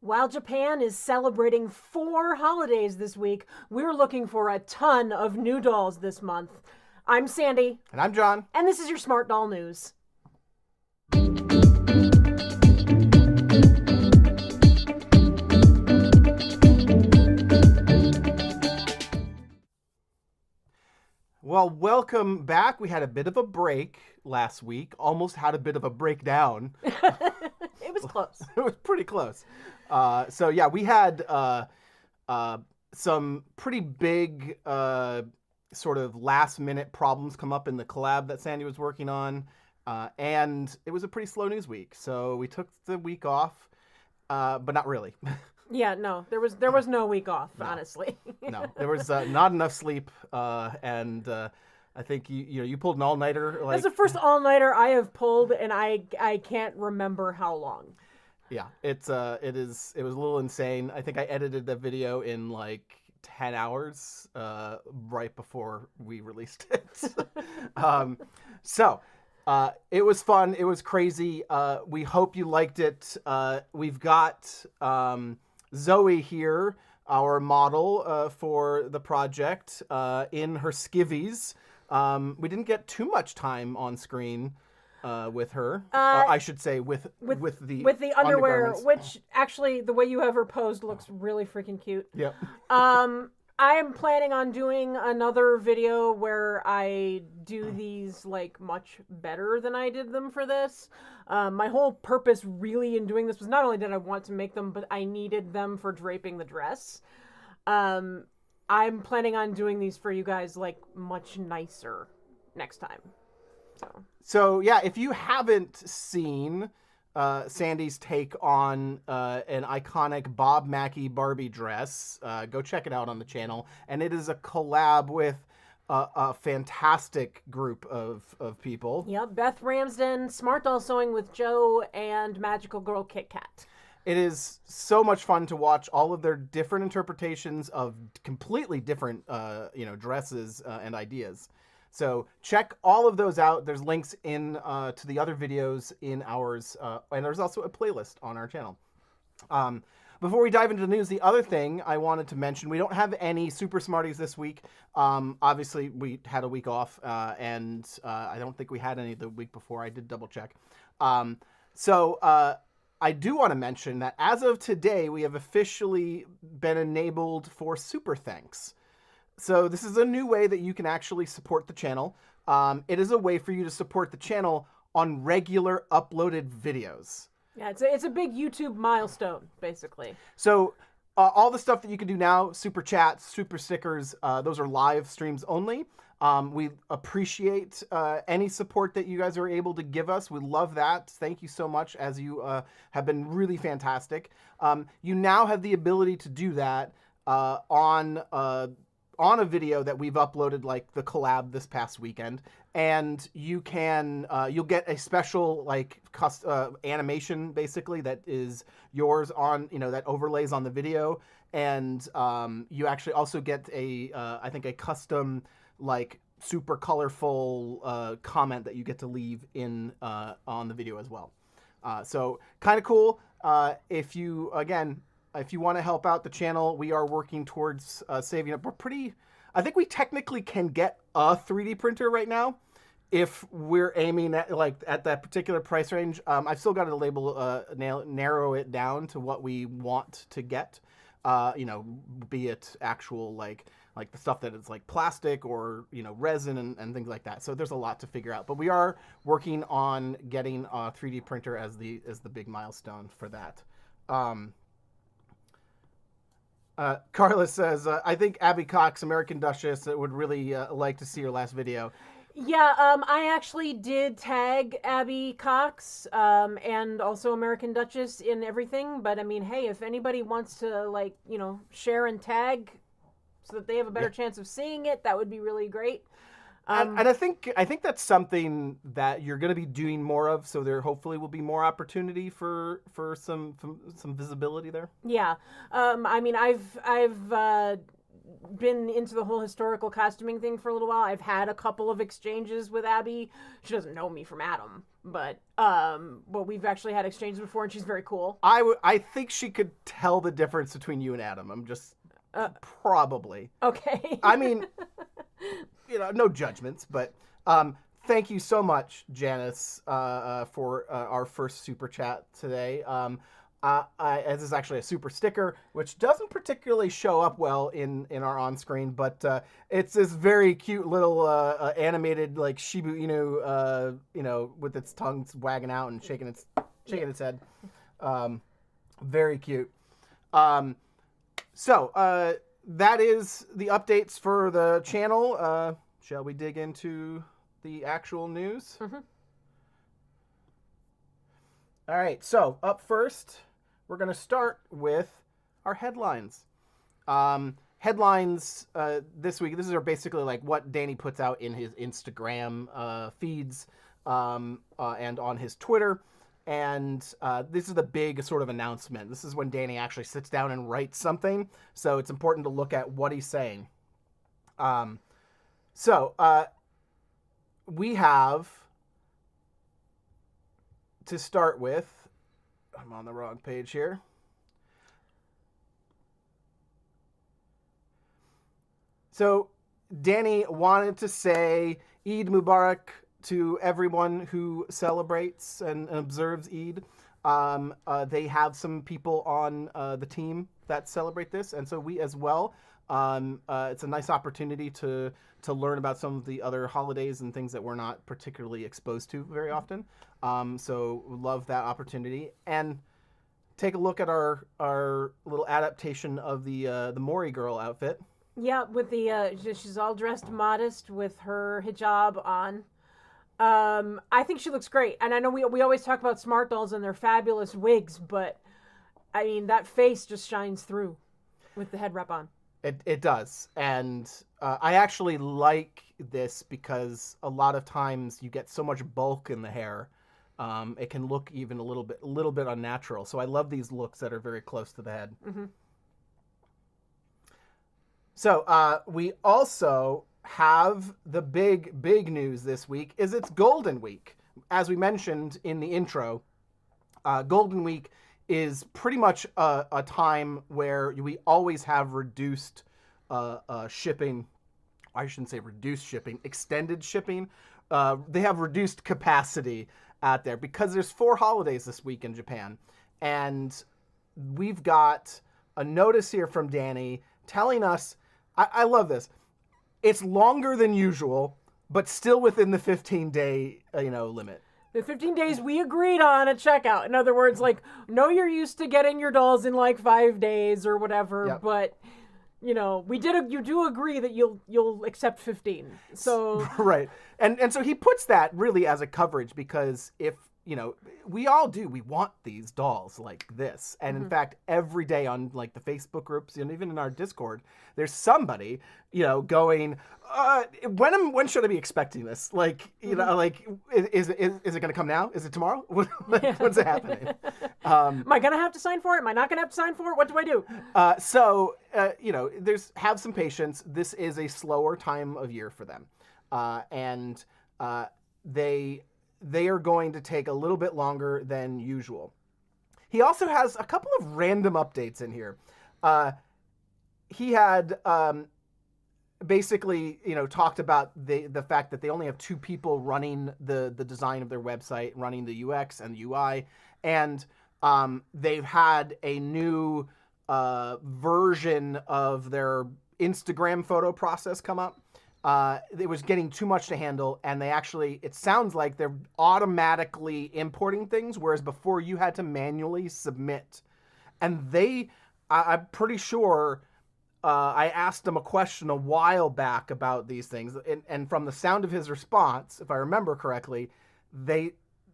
While Japan is celebrating 4 holidays this week, we're looking for a ton of new dolls this month. I'm Sandy. And I'm John. And this is your Smart Doll News. Well, welcome back. We had a bit of a break last week. Almost had a bit of a breakdown. It was close. It was pretty close. So yeah, we had some pretty big sort of last minute problems come up in the collab that Sandy was working on. And it was a pretty slow news week. So we took the week off, but not really. Yeah, no, there was no week off, no. Honestly. No, there was not enough sleep, and I think you pulled an all-nighter. That's the first all-nighter I have pulled, and I can't remember how long. Yeah, it was a little insane. I think I edited the video in like 10 hours right before we released it. So it was fun. It was crazy. We hope you liked it. We've got Zoe here, our model for the project, in her skivvies. We didn't get too much time on screen with her. I should say with the underwear, which actually the way you have her posed looks really freaking cute. Yep. I am planning on doing another video where I do these like much better than I did them for this. My whole purpose really in doing this was not only did I want to make them, but I needed them for draping the dress. I'm planning on doing these for you guys like much nicer next time. So yeah, if you haven't seen Sandy's take on an iconic Bob Mackie Barbie dress, go check it out on the channel. And it is a collab with a fantastic group of people. Yep, Beth Ramsden, Smart Doll Sewing with Joe, and Magical Girl Kit Kat. It is so much fun to watch all of their different interpretations of completely different dresses and ideas. So check all of those out. There's links in to the other videos in ours, and there's also a playlist on our channel. Before we dive into the news, the other thing I wanted to mention, we don't have any Super Smarties this week. Obviously, we had a week off, and I don't think we had any the week before. I did double check. So I do want to mention that as of today, we have officially been enabled for Super Thanks. So this is a new way that you can actually support the channel. It is a way for you to support the channel on regular uploaded videos. Yeah, it's a big YouTube milestone, basically. So all the stuff that you can do now, super chats, super stickers, those are live streams only. We appreciate any support that you guys are able to give us. We love that. Thank you so much, as you have been really fantastic. You now have the ability to do that on a video that we've uploaded, like the collab this past weekend, and you can you'll get a special like animation basically that is yours on that overlays on the video, and you actually also get a I think a custom like super colorful comment that you get to leave in on the video as well. So kind of cool. If you want to help out the channel, we are working towards saving up. I think we technically can get a 3D printer right now if we're aiming at that particular price range. I've still got to narrow it down to what we want to get. Be it actual like the stuff that is like plastic or resin and things like that. So there's a lot to figure out, but we are working on getting a 3D printer as the big milestone for that. Carla says, I think Abby Cox, American Duchess, would really like to see your last video. Yeah, I actually did tag Abby Cox and also American Duchess in everything. But I mean, hey, if anybody wants to share and tag so that they have a better chance of seeing it, that would be really great. And I think that's something that you're going to be doing more of. So there hopefully will be more opportunity for some visibility there. Yeah, I mean, I've been into the whole historical costuming thing for a little while. I've had a couple of exchanges with Abby. She doesn't know me from Adam, but we've actually had exchanges before, and she's very cool. I think she could tell the difference between you and Adam. I'm just probably okay. I mean. No judgments, but thank you so much, Janice, for our first super chat today. This is actually a super sticker, which doesn't particularly show up well in our on-screen, but it's this very cute little animated like Shiba Inu, with its tongue wagging out and shaking its head. Very cute. So that is the updates for the channel. Shall we dig into the actual news? Mm-hmm. All right, so up first, we're going to start with our headlines. Headlines this week, this is basically like what Danny puts out in his Instagram feeds and on his Twitter. And this is the big sort of announcement. This is when Danny actually sits down and writes something. So it's important to look at what he's saying. We have, to start with, I'm on the wrong page here. So Danny wanted to say Eid Mubarak to everyone who celebrates and observes Eid. They have some people on the team that celebrate this, and so we as well. It's a nice opportunity to learn about some of the other holidays and things that we're not particularly exposed to very often. So love that opportunity, and take a look at our little adaptation of the Mori girl outfit. Yeah, with the she's all dressed modest with her hijab on. I think she looks great, and I know we always talk about smart dolls and their fabulous wigs, but I mean that face just shines through with the head wrap on. It does, and I actually like this because a lot of times you get so much bulk in the hair, it can look even a little bit unnatural. So I love these looks that are very close to the head. Mm-hmm. So we also have the big news this week is it's Golden Week. As we mentioned in the intro, Golden Week is pretty much a time where we always have reduced shipping. I shouldn't say reduced shipping, extended shipping. They have reduced capacity out there because there's 4 holidays this week in Japan. And we've got a notice here from Danny telling us, I love this. It's longer than usual, but still within the 15-day, limit. The 15 days we agreed on at checkout. In other words, like, no, you're used to getting your dolls in like 5 days or whatever, Yep. but you do agree that you'll accept 15. So Right. And so he puts that really as a coverage because if, we all do, we want these dolls like this. And in fact, every day on like the Facebook groups and even in our Discord, there's somebody, going, when should I be expecting this? Like, like, is it going to come now? Is it tomorrow? When's it happening? am I going to have to sign for it? Am I not going to have to sign for it? What do I do? Have some patience. This is a slower time of year for them. And they are going to take a little bit longer than usual. He also has a couple of random updates in here. He had basically, talked about the fact that they only have 2 people running the design of their website, running the UX and the UI, and they've had a new version of their Instagram photo process come up. It was getting too much to handle, and it sounds like they're automatically importing things, whereas before you had to manually submit. And I'm pretty sure I asked him a question a while back about these things, and from the sound of his response, if I remember correctly,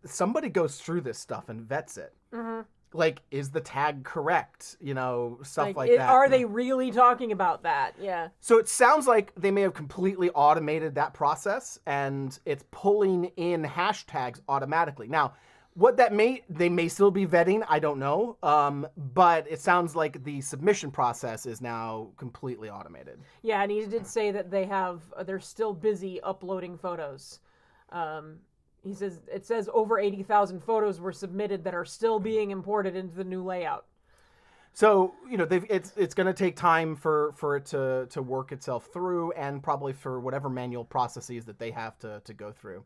somebody goes through this stuff and vets it. Mm-hmm. Like, is the tag correct? Stuff like that. Are they really talking about that? Yeah. So it sounds like they may have completely automated that process, and it's pulling in hashtags automatically. Now, what they may still be vetting, I don't know. But it sounds like the submission process is now completely automated. Yeah, and he did say that they're still busy uploading photos. He says it says over 80,000 photos were submitted that are still being imported into the new layout. So it's going to take time for it to work itself through, and probably for whatever manual processes that they have to go through.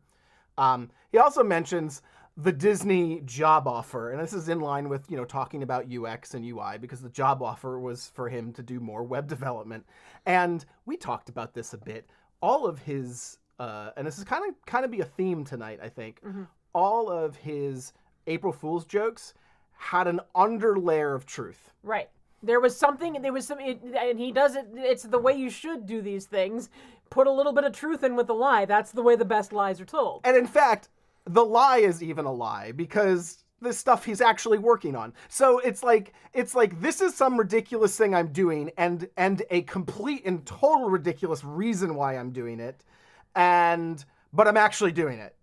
He also mentions the Disney job offer, and this is in line with talking about UX and UI, because the job offer was for him to do more web development, and we talked about this a bit. All of his and this is kind of be a theme tonight, I think. Mm-hmm. All of his April Fool's jokes had an underlayer of truth. Right. And he does it. It's the way you should do these things. Put a little bit of truth in with the lie. That's the way the best lies are told. And in fact, the lie is even a lie, because this stuff he's actually working on. So it's like this is some ridiculous thing I'm doing, and a complete and total ridiculous reason why I'm doing it. But I'm actually doing it.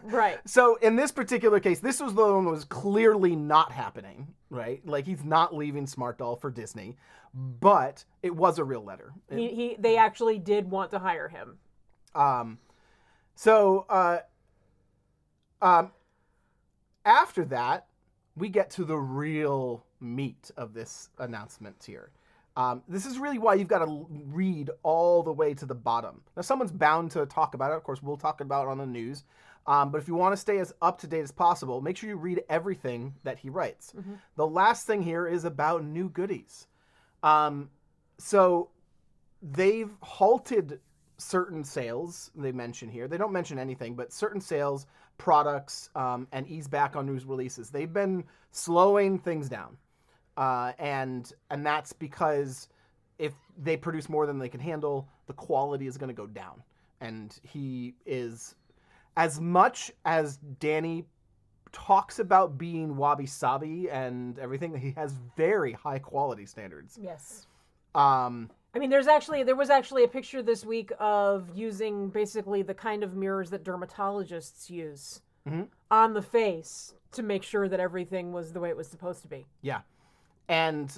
Right. So in this particular case, this was the one that was clearly not happening, right? Like, he's not leaving Smart Doll for Disney, but it was a real letter. They actually did want to hire him. After that, we get to the real meat of this announcement here. This is really why you've got to read all the way to the bottom. Now, someone's bound to talk about it. Of course, we'll talk about it on the news. But if you want to stay as up to date as possible, make sure you read everything that he writes. Mm-hmm. The last thing here is about new goodies. So they've halted certain sales, they mention here. They don't mention anything, but certain sales, products, and ease back on news releases. They've been slowing things down. And that's because if they produce more than they can handle, the quality is going to go down. And he is, as much as Danny talks about being wabi-sabi and everything, he has very high quality standards. Yes. There was actually a picture this week of using basically the kind of mirrors that dermatologists use on the face to make sure that everything was the way it was supposed to be. Yeah. And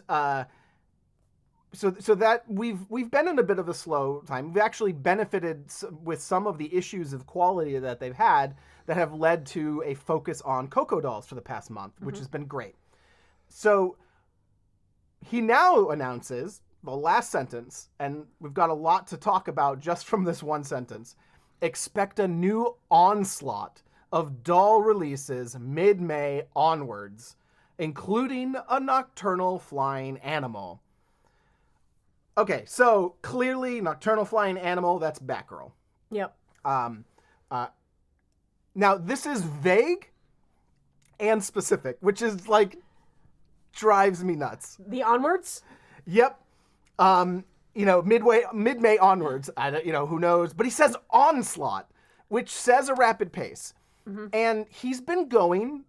so that we've been in a bit of a slow time. We've actually benefited with some of the issues of quality that they've had that have led to a focus on Coco dolls for the past month, which has been great. So he now announces the last sentence, and we've got a lot to talk about just from this one sentence. Expect a new onslaught of doll releases mid-May onwards, including a nocturnal flying animal. Okay, so clearly nocturnal flying animal, that's Batgirl. Yep. Now, this is vague and specific, which is drives me nuts. The onwards? Yep. Mid-May onwards. I don't, who knows? But he says onslaught, which says a rapid pace, and he's been going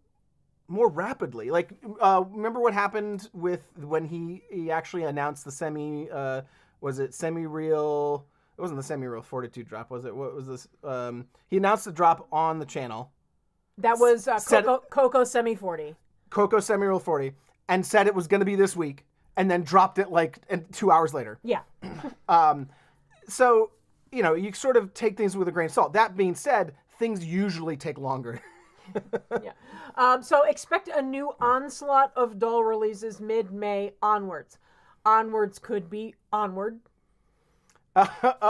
more rapidly. Like, remember what happened when he actually announced the semi-real? It wasn't the semi-real Fortitude drop, was it? What was this? He announced the drop on the channel. That was Coco Semi 40. Coco Semi-real 40, and said it was going to be this week, and then dropped it 2 hours later. Yeah. So, you sort of take things with a grain of salt. That being said, things usually take longer. Yeah. So expect a new onslaught of doll releases mid-May onwards. Onwards could be onward.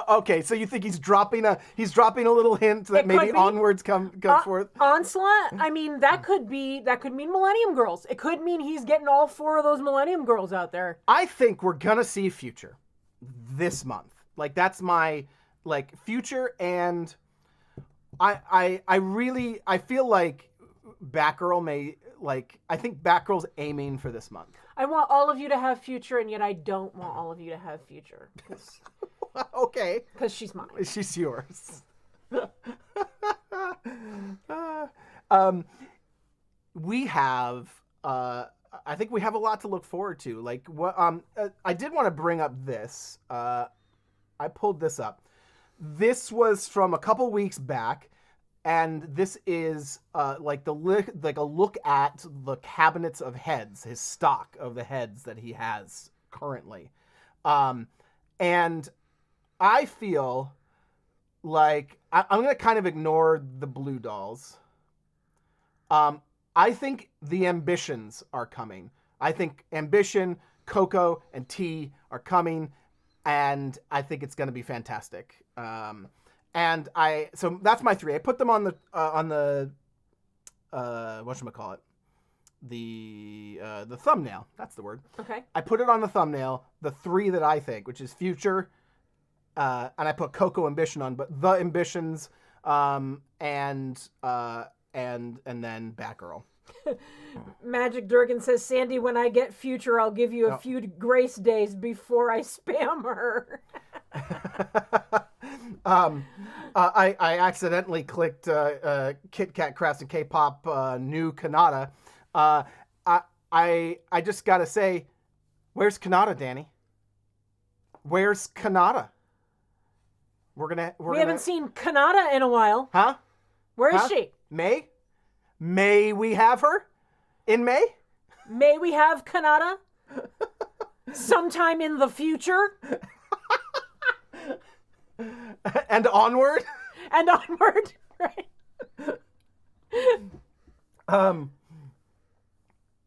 Okay, so you think he's dropping a little hint that maybe onwards come forth? Onslaught? I mean, that could mean Millennium Girls. It could mean he's getting all 4 of those Millennium Girls out there. I think we're gonna see Future this month. Like, that's my Future, and I feel like Batgirl I think Batgirl's aiming for this month. I want all of you to have Future, and yet I don't want all of you to have Future. Okay. Because she's mine. She's yours. We have, I think we have a lot to look forward to. I did want to bring up this. I pulled this up. This was from a couple weeks back, and this is a look at the cabinets of heads, his stock of the heads that he has currently. And I feel like I'm going to kind of ignore the blue dolls. I think the Ambitions are coming. I think Ambition, Coco, and T are coming, and I think it's going to be fantastic. So that's my 3. I put them on the whatchamacallit? The thumbnail. That's the word. Okay. I put it on the thumbnail, the 3 that I think, which is Future, and I put Coco Ambition on, but the Ambitions, and then Batgirl. Magic Durgan says, Sandy, when I get Future, I'll give you a few grace days before I spam her. I accidentally clicked Kit Kat Crafts and K-pop new Kanata. I just gotta say, where's Kanata, Danny? Where's Kanata? We haven't seen Kanata in a while. Huh? Where is she? May we have her in May? May we have Kanata sometime in the future? And onward? And onward, right?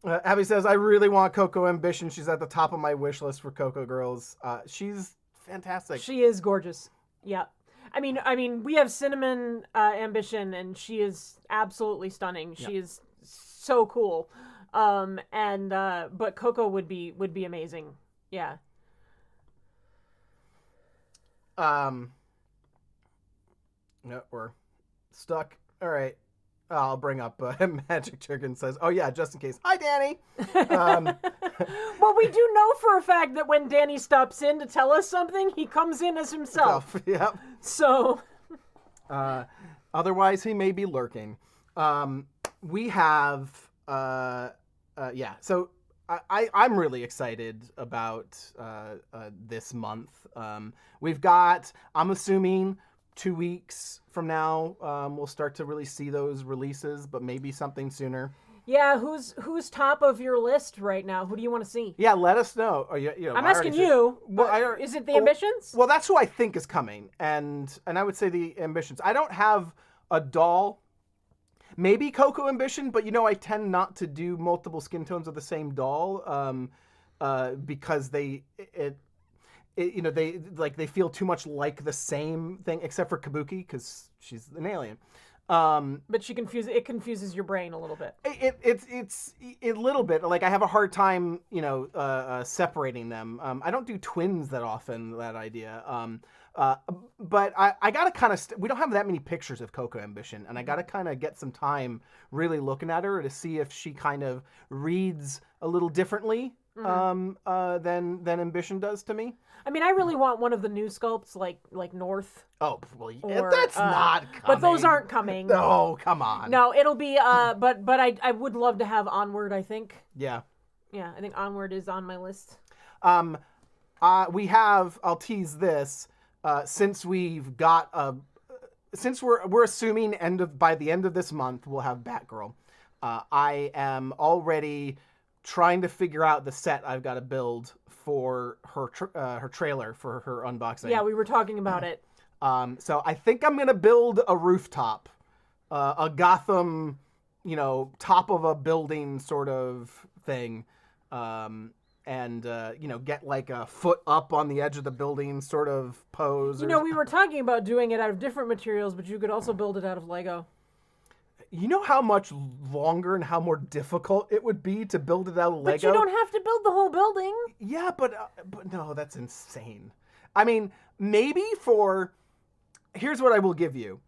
Abby says, I really want Coco Ambition. She's at the top of my wish list for Coco Girls. She's fantastic. She is gorgeous. Yeah. I mean, we have Cinnamon Ambition, and she is absolutely stunning. She is so cool. But Coco would be amazing. Yeah. No, we're stuck. All right. I'll bring up Magic Chicken says, oh yeah, just in case. Hi, Danny. Well, we do know for a fact that when Danny stops in to tell us something, he comes in as himself. Yep. So. Otherwise, he may be lurking. We have, So I'm really excited about this month. We've got, I'm assuming, 2 weeks from now, we'll start to really see those releases, but maybe something sooner. Yeah, who's top of your list right now? Who do you want to see? Yeah, let us know. I'm asking you. Well, is it the Ambitions? Well, that's who I think is coming, and I would say the Ambitions. I don't have a doll. Maybe Coco Ambition, but I tend not to do multiple skin tones of the same doll, because they feel too much like the same thing, except for Kabuki because she's an alien. But it confuses your brain a little bit. It's a little bit. Like, I have a hard time, separating them. I don't do twins that often, that idea. But I gotta kind of, we don't have that many pictures of Coco Ambition, and I gotta kind of get some time really looking at her to see if she kind of reads a little differently than Ambition does to me. I mean, I really want one of the new sculpts, like North. Oh, well, Or, that's not coming. But those aren't coming. No, come on. No, it'll be. But I would love to have Onward. I think. Yeah. Yeah, I think Onward is on my list. We have. I'll tease this. Since we've got since we're assuming by the end of this month we'll have Batgirl. I am already trying to figure out the set I've got to build for her trailer for her unboxing. Yeah, we were talking about it. So I think I'm gonna build a rooftop, a Gotham, top of a building sort of thing, and get like a foot up on the edge of the building sort of pose. We were talking about doing it out of different materials, but you could also build it out of Lego. You know how much longer and how more difficult it would be to build it out of Lego? But you don't have to build the whole building. Yeah, but no, that's insane. I mean, maybe here's what I will give you,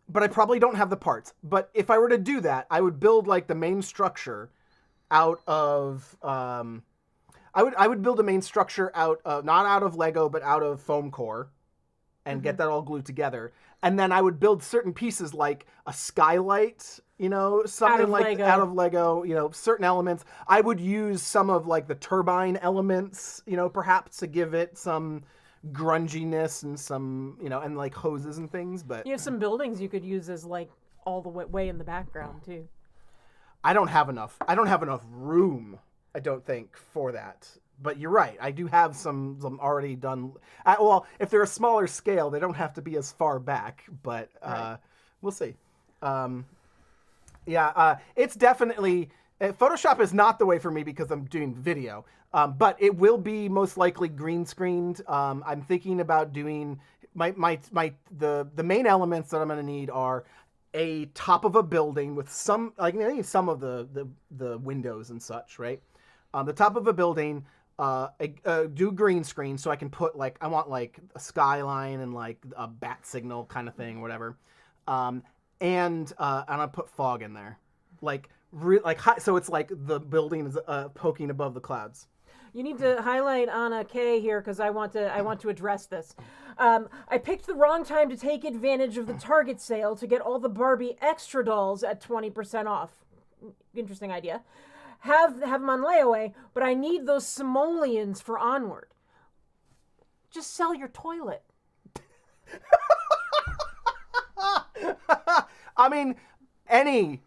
but I probably don't have the parts. But if I were to do that, I would build like the main structure out of, I would build a main structure out of, not out of Lego, but out of foam core and get that all glued together. And then I would build certain pieces like a skylight, something like out of Lego, certain elements. I would use some of like the turbine elements, perhaps to give it some grunginess and some, and like hoses and things. But you have some buildings you could use as like all the way in the background too. I don't have enough room, I don't think, for that. But you're right. I do have some already done. Well, if they're a smaller scale, they don't have to be as far back. But right. We'll see. It's definitely Photoshop is not the way for me because I'm doing video. But it will be most likely green screened. I'm thinking about doing the main elements that I'm going to need are a top of a building with some I need some of the windows and such, right? The top of a building. Do green screen so I can put I want like a skyline and like a bat signal kind of thing, whatever. And I put fog in there, so it's like the building is poking above the clouds. You need to highlight Anna K here because I want to address this. I picked the wrong time to take advantage of the Target sale to get all the Barbie extra dolls at 20% off. Interesting idea. Have them on layaway, but I need those simoleons for Onward. Just sell your toilet. I mean, any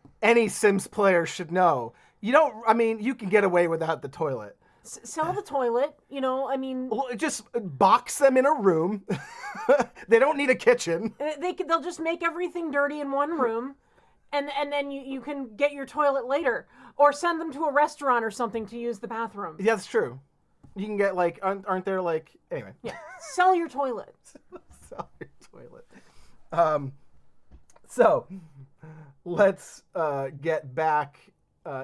Sims player should know. You can get away without the toilet. Sell the toilet, just box them in a room. They don't need a kitchen. They'll just make everything dirty in one room. And then you can get your toilet later. Or send them to a restaurant or something to use the bathroom. Yeah, that's true. You can get aren't there anyway. Yeah, sell your toilet. Sell your toilet. So, let's get back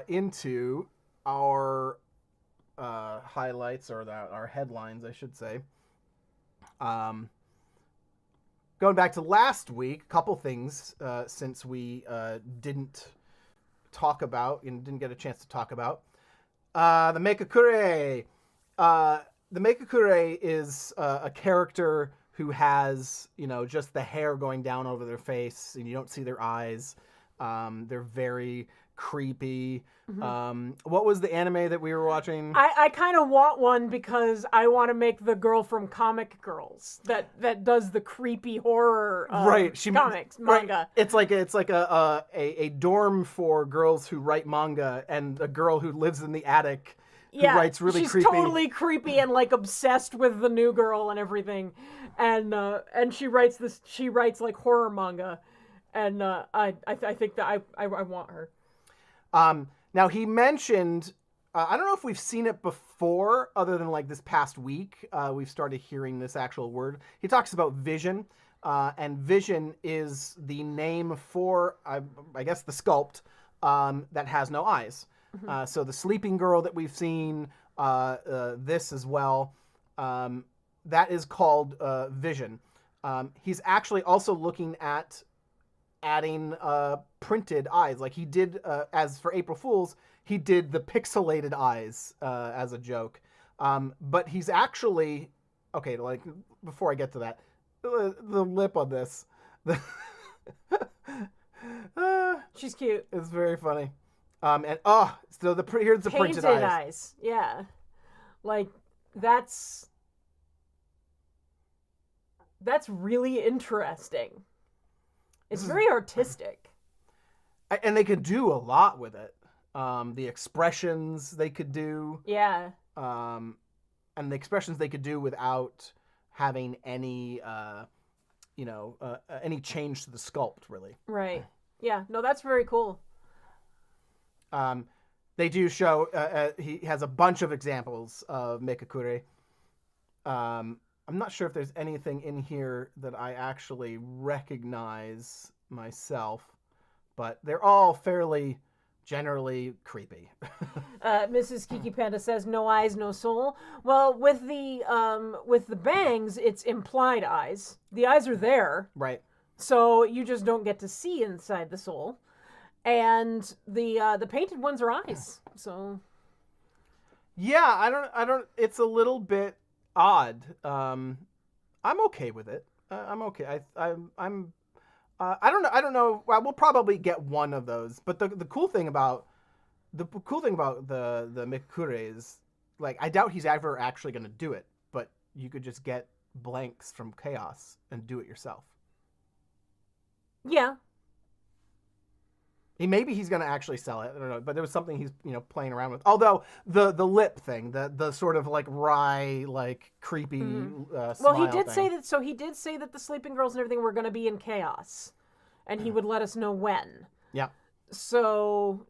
into our highlights, or our headlines, I should say. Going back to last week, a couple things since we didn't talk about and didn't get a chance to talk about. The Mekakure. The Mekakure is a character who has, just the hair going down over their face and you don't see their eyes. They're very creepy. Mm-hmm. What was the anime that we were watching? I kind of want one because I want to make the girl from Comic Girls that does the creepy horror comics manga. Right. It's like a dorm for girls who write manga and a girl who lives in the attic who writes really creepy. She's totally creepy and obsessed with the new girl and everything, and she writes like horror manga, and I think that I want her. Now he mentioned, I don't know if we've seen it before, other than this past week. We've started hearing this actual word. He talks about vision, and vision is the name for, I guess, the sculpt that has no eyes. Mm-hmm. So the sleeping girl that we've seen, this as well, that is called vision. He's actually also looking at adding printed eyes, like he did as for April Fools. he did the pixelated eyes as a joke. But he's actually okay. Like before I get to that, the lip on this, She's cute. it's very funny. And so here's the printed eyes. Yeah, like that's really interesting. It's very artistic. And they could do a lot with it. The expressions they could do. Yeah. And the expressions they could do without having any, any change to the sculpt, really. Right. Yeah. No, that's very cool. They do show he has a bunch of examples of Mikakure. I'm not sure if there's anything in here that I actually recognize myself, but they're all fairly generally creepy. Mrs. Kiki Panda says, "No eyes, no soul." Well, with the bangs, it's implied eyes. The eyes are there, Right. so you just don't get to see inside the soul. And the painted ones are eyes. So yeah, I don't. It's a little bit odd. I'm okay with it. I'm okay. I'm. I don't know. I don't know. Well, we'll probably get one of those. But the cool thing about the Mikakure is, like, I doubt he's ever actually going to do it. But you could just get blanks from Chaos and do it yourself. yeah, Maybe he's going to actually sell it. I don't know, but there was something he's playing around with. Although the lip thing, the sort of like wry, like creepy. well, he smile did thing. say that. So he did say that the sleeping girls and everything were going to be in chaos, and he would let us know when. Yeah. So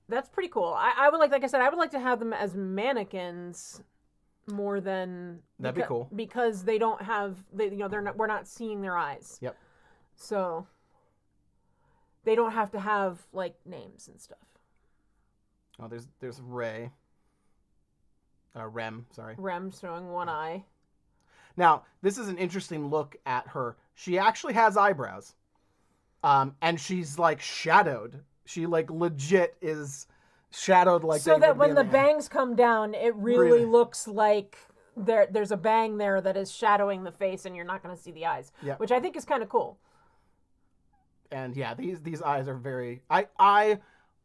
that's pretty cool. I would like I said, I would like to have them as mannequins more than That'd be cool. because they don't have we're not seeing their eyes. Yep. So they don't have to have like names and stuff. Oh, there's Ray. Rem, sorry. Rem showing one eye. Now, this is an interesting look at her. She actually has eyebrows. And she's like shadowed. She like legit is shadowed like so they that would be when in the bangs come down, it really looks like there's a bang there that is shadowing the face and you're not going to see the eyes. Yeah. Which I think is kind of cool. And yeah, these eyes are very I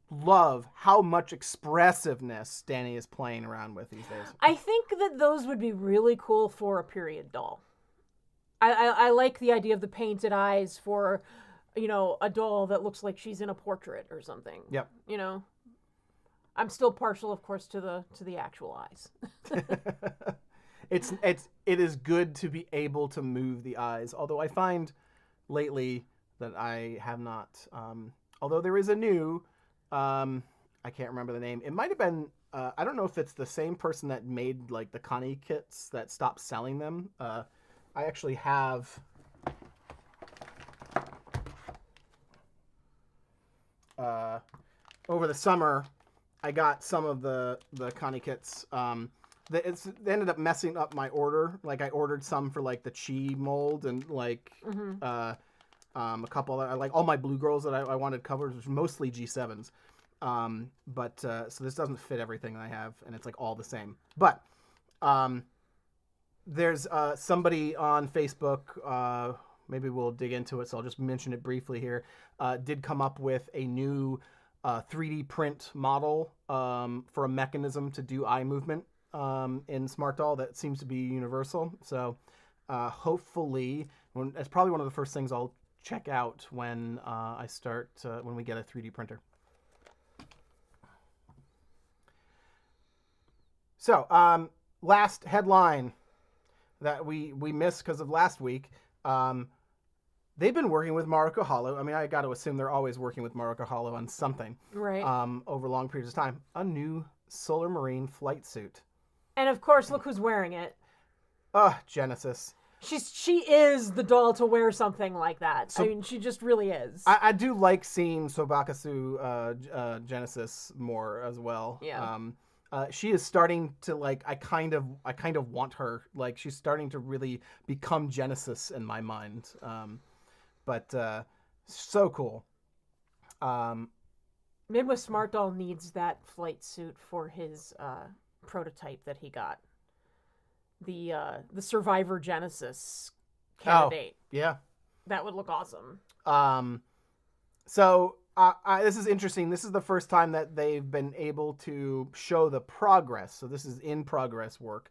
love how much expressiveness Danny is playing around with these days. I think that those would be really cool for a period doll. I like the idea of the painted eyes for, a doll that looks like she's in a portrait or something. Yep. I'm still partial, of course, to the actual eyes. It is good to be able to move the eyes. Although I find lately that I have not. Although there is a new, I can't remember the name. It might have been. I don't know if it's the same person that made like the Connie kits that stopped selling them. I actually have. Over the summer, I got some of the Connie kits. They ended up messing up my order. Like I ordered some for like the Chi mold and like a couple. Like all my blue girls that I wanted covered was mostly G7s. But so this doesn't fit everything that I have, and it's like all the same. But there's somebody on Facebook. Maybe we'll dig into it, so I'll just mention it briefly here. Did come up with a new 3D print model for a mechanism to do eye movement in Smart Doll that seems to be universal. So hopefully, that's probably one of the first things I'll check out when I start when we get a 3D printer. So last headline that we missed because of last week. They've been working with Maruko Hollow. I mean, I got to assume they're always working with Maruko Hollow on something. Right. Over long periods of time. A new Solar Marine flight suit. And of course, look who's wearing it. Genesis. She is the doll to wear something like that. So, I mean, she just really is. I do like seeing Sobakasu Genesis more as well. Yeah. She is starting to like. I kind of want her. Like she's starting to really become Genesis in my mind. But so cool. Midwest Smart Doll needs that flight suit for his prototype that he got. The Survivor Genesis candidate. Oh, yeah. That would look awesome. So this is interesting. This is the first time that they've been able to show the progress. So this is in progress work,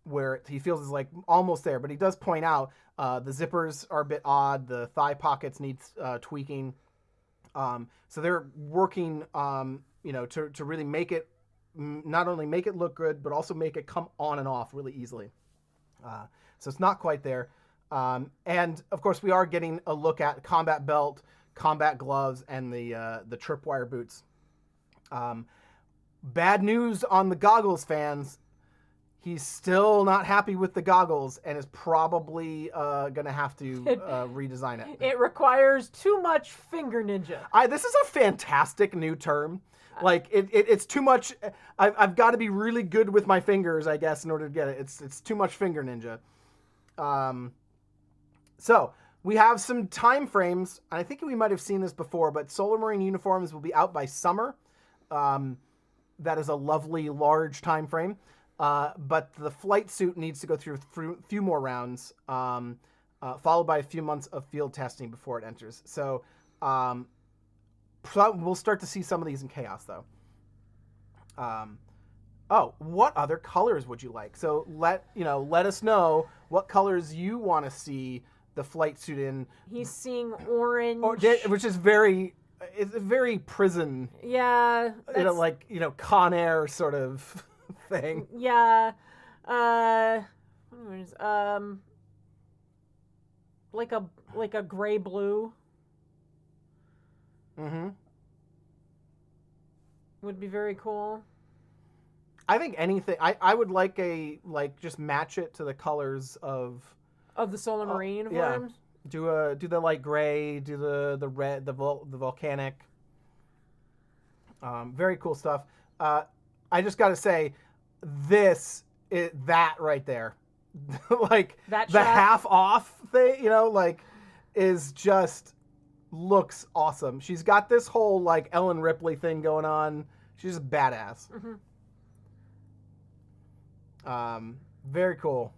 where he feels is like almost there. But he does point out the zippers are a bit odd. The thigh pockets need tweaking. So they're working, to really make it, not only make it look good, but also make it come on and off really easily. So it's not quite there. And of course, we are getting a look at combat belt, combat gloves, and the tripwire boots. Bad news on the goggles, fans. He's still not happy with the goggles and is probably going to have to redesign it. It requires too much finger ninja. This is a fantastic new term. Like it's too much. I've got to be really good with my fingers, I guess, in order to get it. It's too much finger ninja. So we have some time frames. I think we might have seen this before, but Solar Marine uniforms will be out by summer. That is a lovely large time frame. But the flight suit needs to go through a few more rounds, followed by a few months of field testing before it enters. So we'll start to see some of these in Chaos, though. What other colors would you like? So let us know what colors you want to see the flight suit in. He's seeing orange, which is very prison. Yeah, Con Air sort of thing. Yeah, like a gray blue. Mm-hmm. Would be very cool. I think anything. I would like just match it to the colors of the Solar Marine uniforms. Yeah. Do the light gray. Do the red. The volcanic. Very cool stuff. I just got to say, that right there, like that the half off thing, is just looks awesome. She's got this whole like Ellen Ripley thing going on. She's a badass. Mm-hmm. Very cool.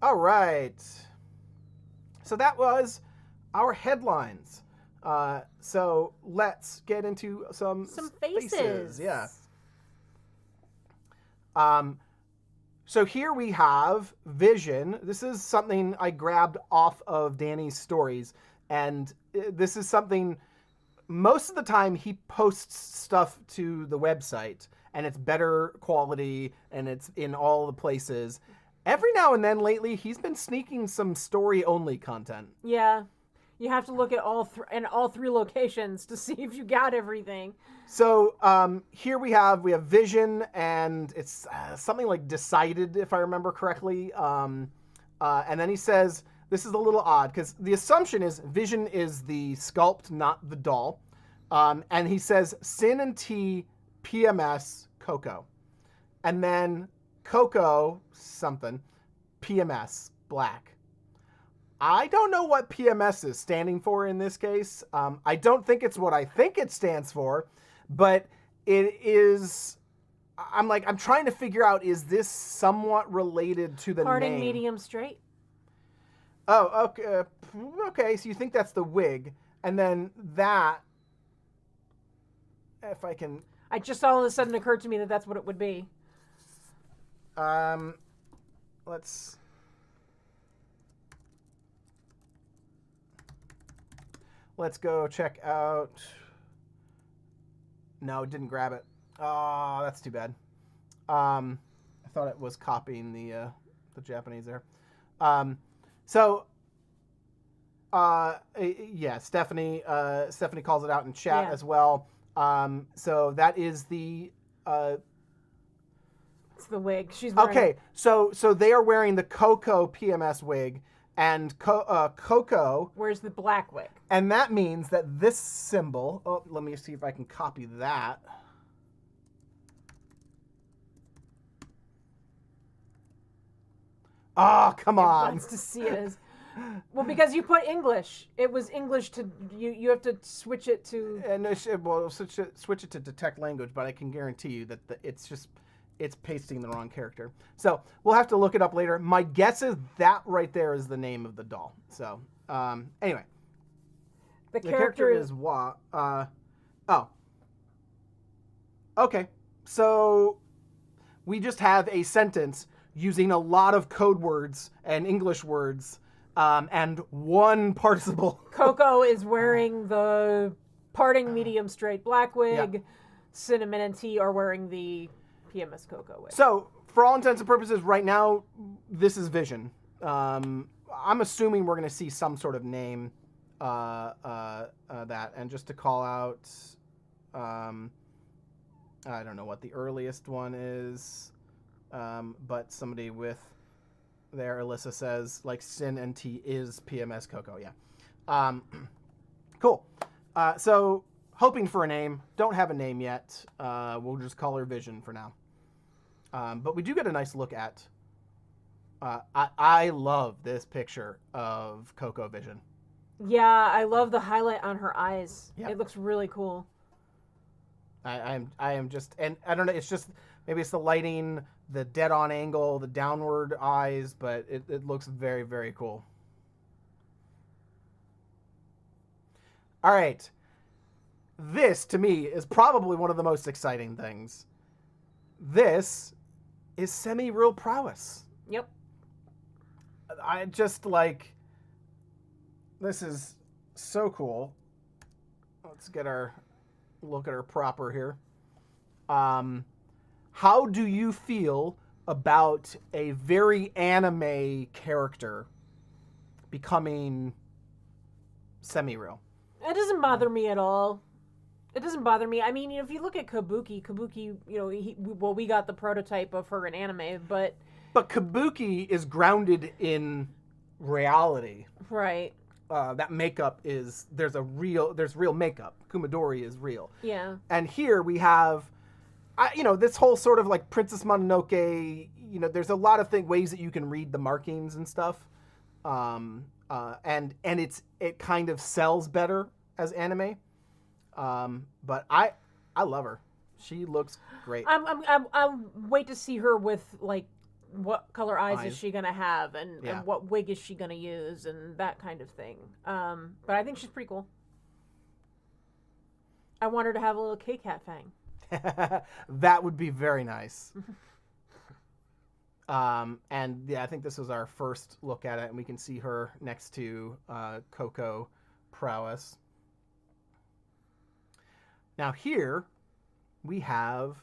All right. So that was our headlines. So let's get into some faces. Yeah. So here we have Vision. This is something I grabbed off of Danny's stories. And this is something, most of the time he posts stuff to the website and it's better quality and it's in all the places. Every now and then lately, he's been sneaking some story-only content. Yeah. You have to look at all three locations to see if you got everything. So here we have Vision, and it's something like Decided, if I remember correctly. And then he says, this is a little odd, because the assumption is Vision is the sculpt, not the doll. And he says, Sin and T, PMS, Coco. And then Coco, something, PMS, black. I don't know what PMS is standing for in this case. I don't think it's what I think it stands for, but it is. I'm trying to figure out, is this somewhat related to the Parting name? medium straight. Oh, okay. Okay, so you think that's the wig, and then that. If I can. I just all of a sudden occurred to me that that's what it would be. Let's go check out. No, it didn't grab it. Oh, that's too bad. I thought it was copying the Japanese there. Yeah, Stephanie calls it out in chat as well. So that is the. It's the wig she's wearing. Okay, so they are wearing the Coco PMS wig. And Coco... Where's the black wig? And that means that this symbol... Oh, let me see if I can copy that. Oh, come on. Wants to see it as... Well, because you put English. It was English to you have to switch it to And well, switch it to detect language, but I can guarantee you that it's pasting the wrong character. So we'll have to look it up later. My guess is that right there is the name of the doll. So anyway, the the character is okay. So we just have a sentence using a lot of code words and English words and one participle. Coco is wearing the parting medium straight black wig. Yeah. Cinnamon and Tea are wearing the PMS Coco wig. So, for all intents and purposes, right now, this is Vision. I'm assuming we're going to see some sort of name that. And just to call out, I don't know what the earliest one is, but somebody with there, Alyssa says, like, Sin and T is PMS Coco. Yeah. Cool. So, hoping for a name. Don't have a name yet. We'll just call her Vision for now. But we do get a nice look at... I love this picture of Coco Vision. Yeah, I love the highlight on her eyes. Yeah. It looks really cool. I am just... And I don't know, it's just... Maybe it's the lighting, the dead-on angle, the downward eyes, but it looks very, very cool. All right. This, to me, is probably one of the most exciting things. This is semi-real prowess. Yep. I just, like... This is so cool. Let's get our... Look at her proper here. How do you feel about a very anime character becoming semi-real? It doesn't bother me at all. It doesn't bother me. I mean, if you look at Kabuki, we got the prototype of her in anime, but Kabuki is grounded in reality. right. That makeup is there's real makeup. Kumadori is real. Yeah. And here we have, this whole sort of like Princess Mononoke. There's a lot of ways that you can read the markings and stuff, and it kind of sells better as anime. But I love her. She looks great. I'm wait to see her with like what color eyes is she gonna have and what wig is she gonna use and that kind of thing. But I think she's pretty cool. I want her to have a little K-Cat fang. That would be very nice. And yeah, I think this was our first look at it, and we can see her next to Coco Prowess. Now here we have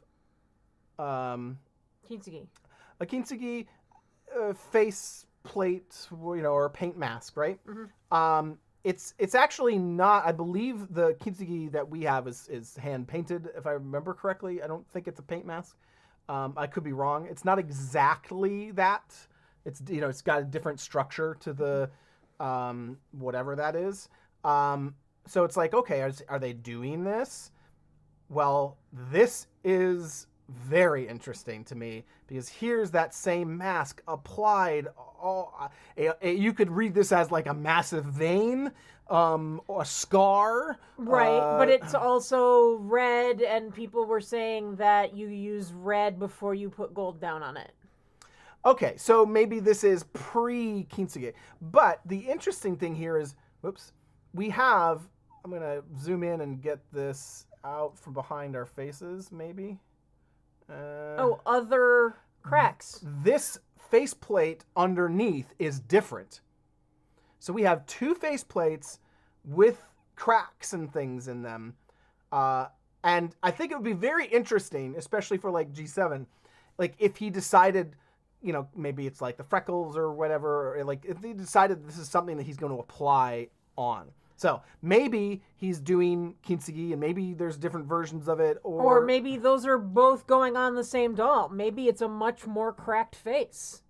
Kintsugi. a Kintsugi face plate, or paint mask, right? Mm-hmm. It's actually not. I believe the Kintsugi that we have is hand painted, if I remember correctly. I don't think it's a paint mask. I could be wrong. It's not exactly that. It's got a different structure to the whatever that is. So it's like, okay, are they doing this? Well, this is very interesting to me because here's that same mask applied. You could read this as like a massive vein, or a scar. Right, but it's also red, and people were saying that you use red before you put gold down on it. Okay, so maybe this is pre-Kintsugi. But the interesting thing here is, we have, I'm going to zoom in and get this out from behind our faces, maybe. Other cracks. This faceplate underneath is different. So we have two faceplates with cracks and things in them. And I think it would be very interesting, especially for like G7, like if he decided, maybe it's like the freckles or whatever, or like if he decided this is something that he's going to apply on. So maybe he's doing Kintsugi and maybe there's different versions of it. Or maybe those are both going on the same doll. Maybe it's a much more cracked face.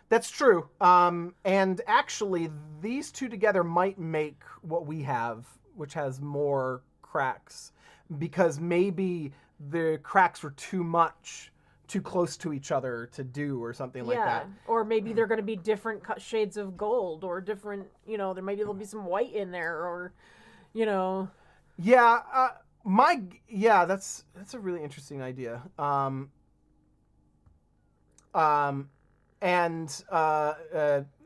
That's true. And actually, these two together might make what we have, which has more cracks. Because maybe the cracks were too much too close to each other to do or something like that. Or maybe they're going to be different shades of gold, or different, there'll be some white in there, or, Yeah, that's a really interesting idea.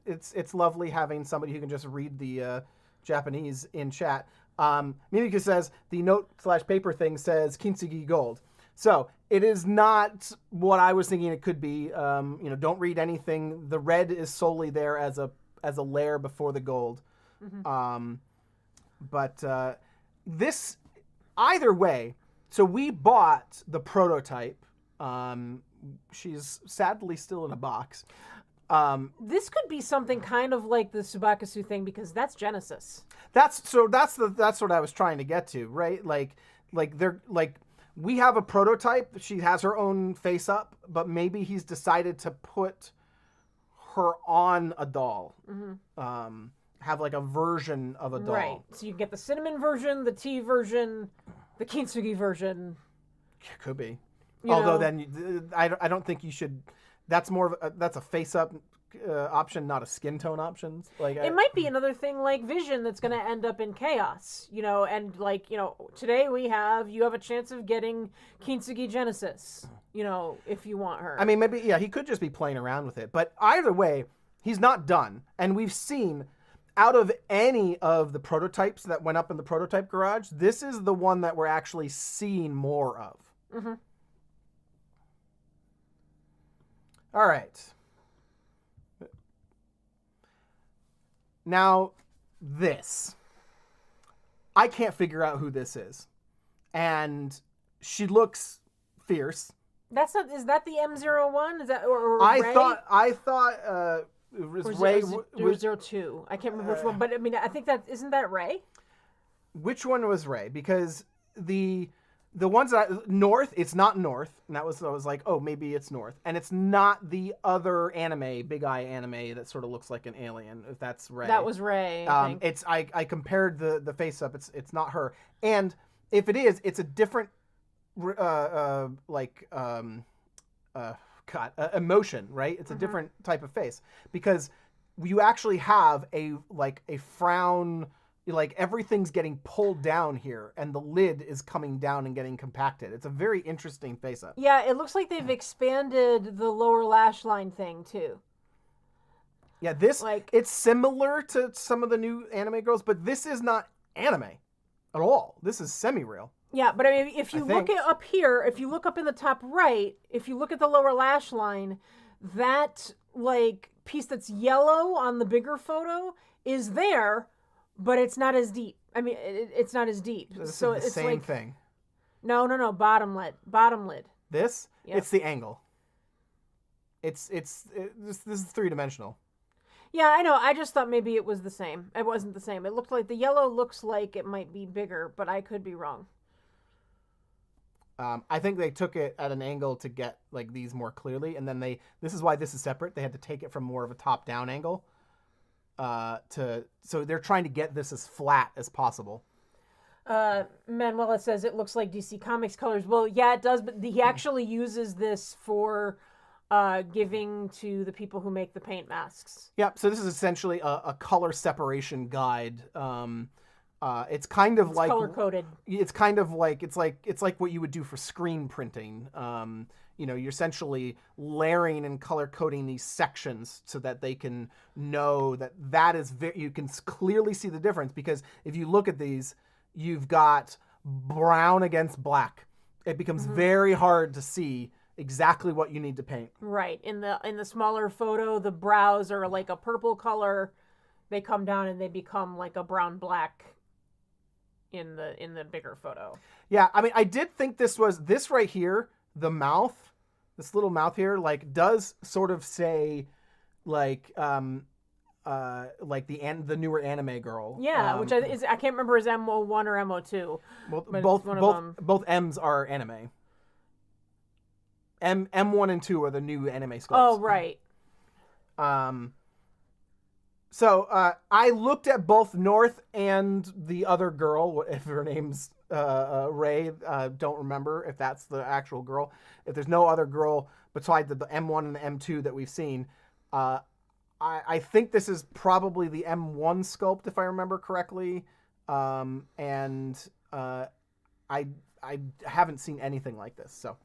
It's lovely having somebody who can just read the Japanese in chat. Mimika says the note/paper thing says kintsugi gold. So it is not what I was thinking it could be. Don't read anything. The red is solely there as a layer before the gold. Mm-hmm. But this, either way, so we bought the prototype. She's sadly still in a box. This could be something kind of like the Tsubakasu thing, because that's Genesis. That's what I was trying to get to, right? Like we have a prototype. She has her own face up, but maybe he's decided to put her on a doll. Mm-hmm. Have like a version of a doll. Right. So you get the cinnamon version, the tea version, the kintsugi version. Could be. Although then I don't think you should. That's more of that's a face up option, not a skin tone option. Like it might be another thing like Vision that's going to end up in chaos, and today you have a chance of getting Kintsugi Genesis, if you want her. I mean, maybe he could just be playing around with it, but either way, he's not done, and we've seen out of any of the prototypes that went up in the prototype garage, this is the one that we're actually seeing more of. Mm-hmm. All right. Now, this. I can't figure out who this is. And she looks fierce. Is that the M01? Is that or I Ray? thought it was Ray. Or 02. I can't remember which one, but I mean, I think isn't that Ray? Which one was Ray? Because the ones that North, it's not North, and I was like, oh, maybe it's North, and it's not the other anime, Big Eye anime that sort of looks like an alien. If that's Ray, that was Ray. I think. I compared the face up. It's not her, and if it is, it's a different emotion, right? It's a different type of face, because you actually have a frown. Like everything's getting pulled down here, and the lid is coming down and getting compacted. It's a very interesting face up. Yeah, it looks like they've expanded the lower lash line thing too. Yeah, it's similar to some of the new anime girls, but this is not anime at all. This is semi-real. Yeah, but I mean, if you look up here, if you look up in the top right, if you look at the lower lash line, that piece that's yellow on the bigger photo is there. But it's not as deep. I mean, it's not as deep. So it's the same thing. No. Bottom lid. This? Yep. It's the angle. This is 3-dimensional. Yeah, I know. I just thought maybe it was the same. It wasn't the same. It looked like the yellow looks like it might be bigger, but I could be wrong. I think they took it at an angle to get these more clearly, and then this is why this is separate. They had to take it from more of a top-down angle. So they're trying to get this as flat as possible. Manuela says it looks like DC Comics colors. Well, yeah, it does, but he actually uses this for giving to the people who make the paint masks. Yep. So this is essentially a color separation guide. It's kind of like color coded. It's kind of like it's like what you would do for screen printing. You're essentially layering and color coding these sections so that they can know that is you can clearly see the difference, because if you look at these, you've got brown against black. It becomes very hard to see exactly what you need to paint. Right. In the smaller photo, the brows are like a purple color. They come down and they become like a brown black in the bigger photo. Yeah, I mean, I did think this right here, the mouth, this little mouth here, does sort of say the newer anime girl. Yeah, which I can't remember is M01 or M02. Well, both M's are anime. M1 and 2 are the new anime sculpts. Oh, right. So I looked at both North and the other girl, if her name's Ray. Don't remember if that's the actual girl. If there's no other girl besides the M1 and the M2 that we've seen, I think this is probably the M1 sculpt, if I remember correctly. And I haven't seen anything like this. So,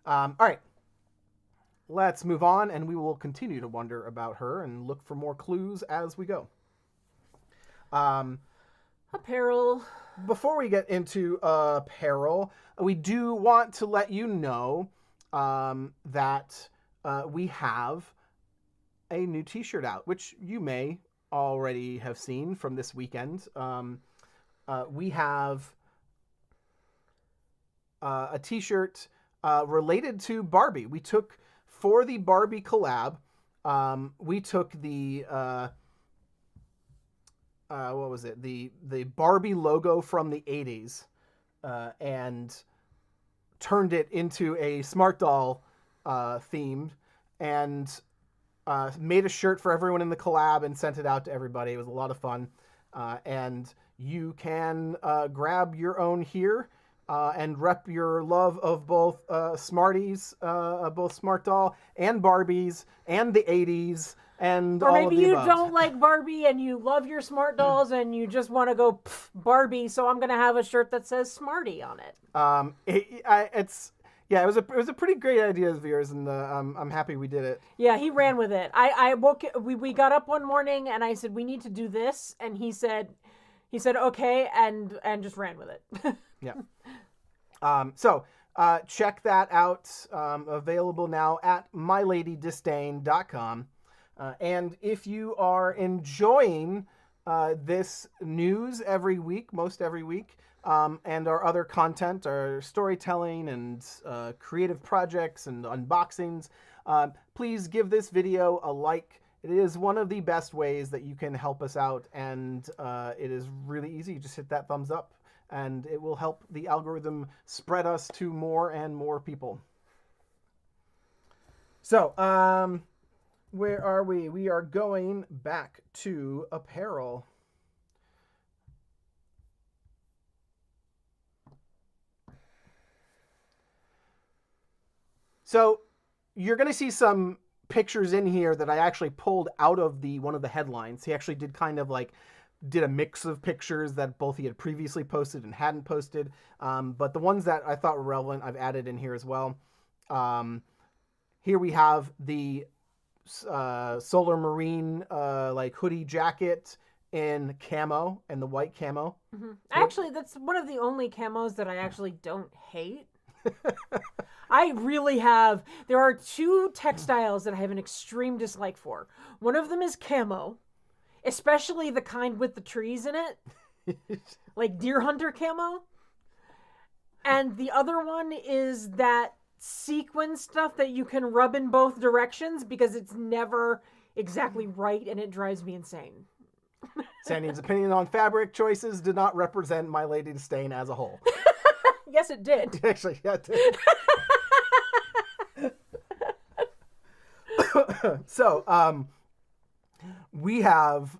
all right. Let's move on, and we will continue to wonder about her and look for more clues as we go. Apparel. Before we get into apparel, we do want to let you know that we have a new t-shirt out, which you may already have seen from this weekend. We have a t-shirt related to Barbie. We took, for the Barbie collab, we took the what was it? The Barbie logo from the 80s and turned it into a smart doll themed, and made a shirt for everyone in the collab and sent it out to everybody. It was a lot of fun. And you can grab your own here and rep your love of both Smarties, both Smart Doll and Barbies and the 80s and or all maybe of the you above. don't like Barbie and you love your smart dolls and you just want to go Barbie, so I'm going to have a shirt that says Smartie on it. It was a pretty great idea, viewers, and I'm happy we did it. Yeah, he ran with it. We got up one morning and I said, we need to do this, and he said okay, and just ran with it. Yeah. So check that out. Available now at myladydisdain.com. And if you are enjoying this news most every week, and our other content, our storytelling and creative projects and unboxings, please give this video a like. It is one of the best ways that you can help us out, and it is really easy. Just hit that thumbs up, and it will help the algorithm spread us to more and more people. So, where are we? We are going back to apparel. So you're going to see some pictures in here that I actually pulled out of one of the headlines. He actually did did a mix of pictures that both he had previously posted and hadn't posted. But the ones that I thought were relevant, I've added in here as well. Here we have the Solar Marine hoodie jacket in camo, and the white camo. Mm-hmm. Actually, that's one of the only camos that I actually don't hate. I really have. There are two textiles that I have an extreme dislike for. One of them is camo, especially the kind with the trees in it, like deer hunter camo. And the other one is that sequin stuff that you can rub in both directions because it's never exactly right and it drives me insane. Sandy's opinion on fabric choices did not represent My Lady Disdain as a whole. Yes, it did. Actually, yeah, it did. So, we have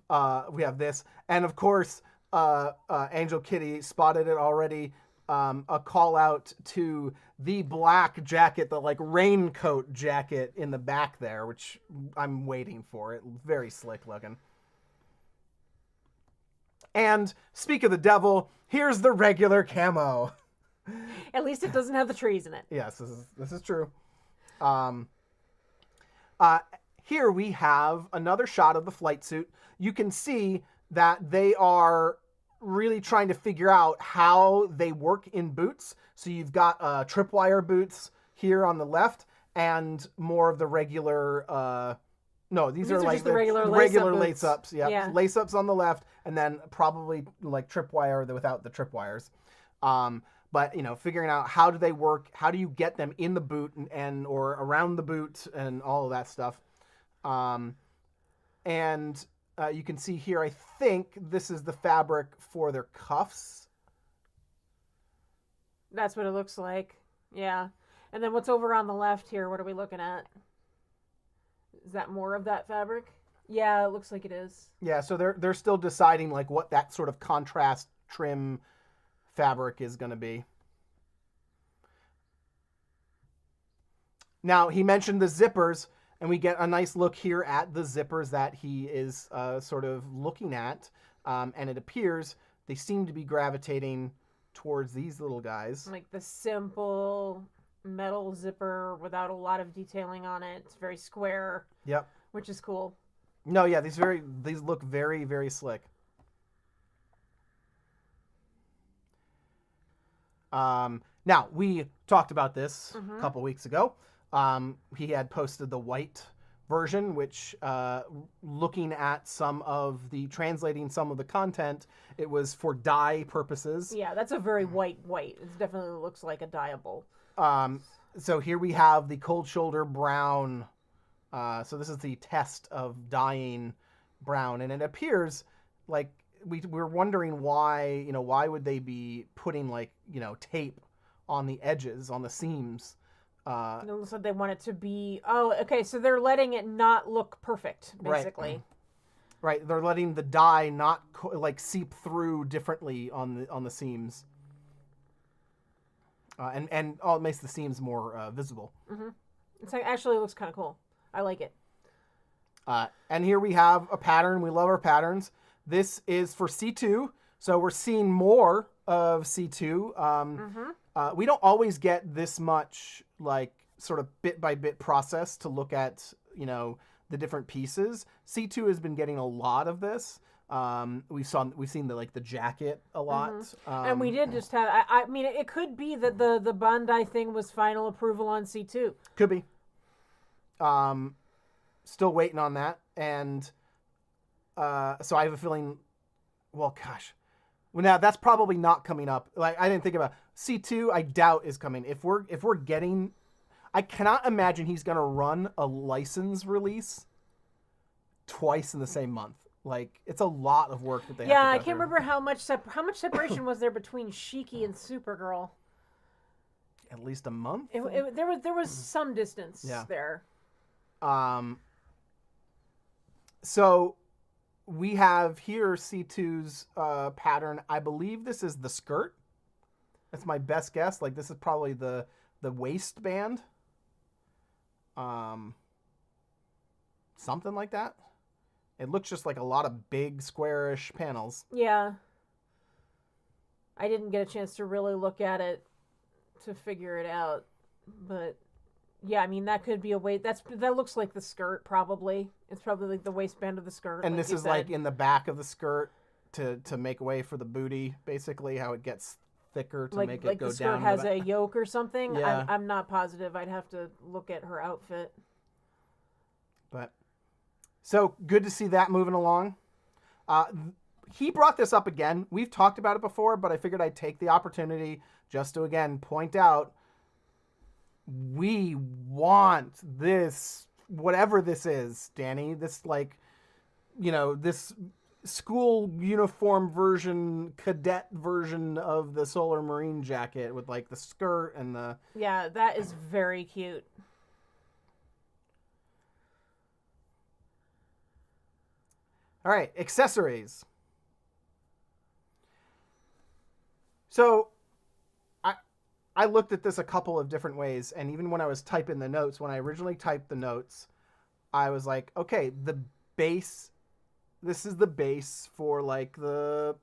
this, and of course, Angel Kitty spotted it already. A call out to the black jacket, the raincoat jacket in the back there, which I'm waiting for. It very slick looking. And speak of the devil, here's the regular camo. At least it doesn't have the trees in it. Yes, this is true. Here we have another shot of the flight suit. You can see that they are really trying to figure out how they work in boots. So you've got tripwire boots here on the left, and more of the regular. No, these are just the regular lace-ups. Yeah, lace-ups on the left, and then probably tripwire without the tripwires. But figuring out how do they work, how do you get them in the boot and or around the boot and all of that stuff. And you can see here, I think this is the fabric for their cuffs. That's what it looks like. Yeah. And then what's over on the left here? What are we looking at? Is that more of that fabric? Yeah, it looks like it is. Yeah, so they're still deciding what that sort of contrast trim fabric is going to be. Now, he mentioned the zippers, and we get a nice look here at the zippers that he is sort of looking at. And it appears they seem to be gravitating towards these little guys. Like the simple metal zipper without a lot of detailing on it. It's very square. Yep. Which is cool. No, yeah, these look very, very slick. Now, we talked about this a couple weeks ago. He had posted the white version, which looking at translating some of the content, it was for dye purposes. Yeah, that's a very white. It definitely looks like a dyeable. So here we have the cold shoulder brown. So this is the test of dyeing brown, and it appears like we're wondering why would they be putting tape on the edges, on the seams. It looks like they want it to be. Oh, okay. So they're letting it not look perfect, basically. Right. They're letting the dye not seep through differently on the seams, and it makes the seams more visible. It's actually looks kind of cool. I like it. And here we have a pattern. We love our patterns. This is for C2, so we're seeing more of C2. We don't always get this much sort of bit by bit process to look at the different pieces. C2 has been getting a lot of this. We've seen the jacket a lot. And we did just have. I mean, it could be that the Bandai thing was final approval on C2. Could be. Still waiting on that, and so I have a feeling. Well, gosh. Well, now that's probably not coming up. I didn't think about C2. I doubt is coming. If we're getting, I cannot imagine he's gonna run a license release twice in the same month. It's a lot of work that they. Yeah, have to I go can't through. remember how much separation was there between Shiki and Supergirl. At least a month. There was some distance there. So we have here C2's pattern. I believe this is the skirt. That's my best guess. This is probably the waistband. Something like that. It looks just like a lot of big squarish panels. Yeah. I didn't get a chance to really look at it to figure it out, but yeah, I mean that could be a way. That looks like the skirt probably. It's probably like the waistband of the skirt. And this is in the back of the skirt to make way for the booty, basically how it gets thicker to make it go down. Like the skirt has a yoke or something. Yeah. I'm not positive. I'd have to look at her outfit. But so good to see that moving along. He brought this up again. We've talked about it before, but I figured I'd take the opportunity just to again point out we want this, whatever this is, Danny, this this school uniform version, cadet version of the Solar Marine jacket with the skirt and the... Yeah, that is very cute. All right, accessories. So I looked at this a couple of different ways, and even when I was typing the notes, when I originally typed the notes, I was like, okay, the base, this is the base for the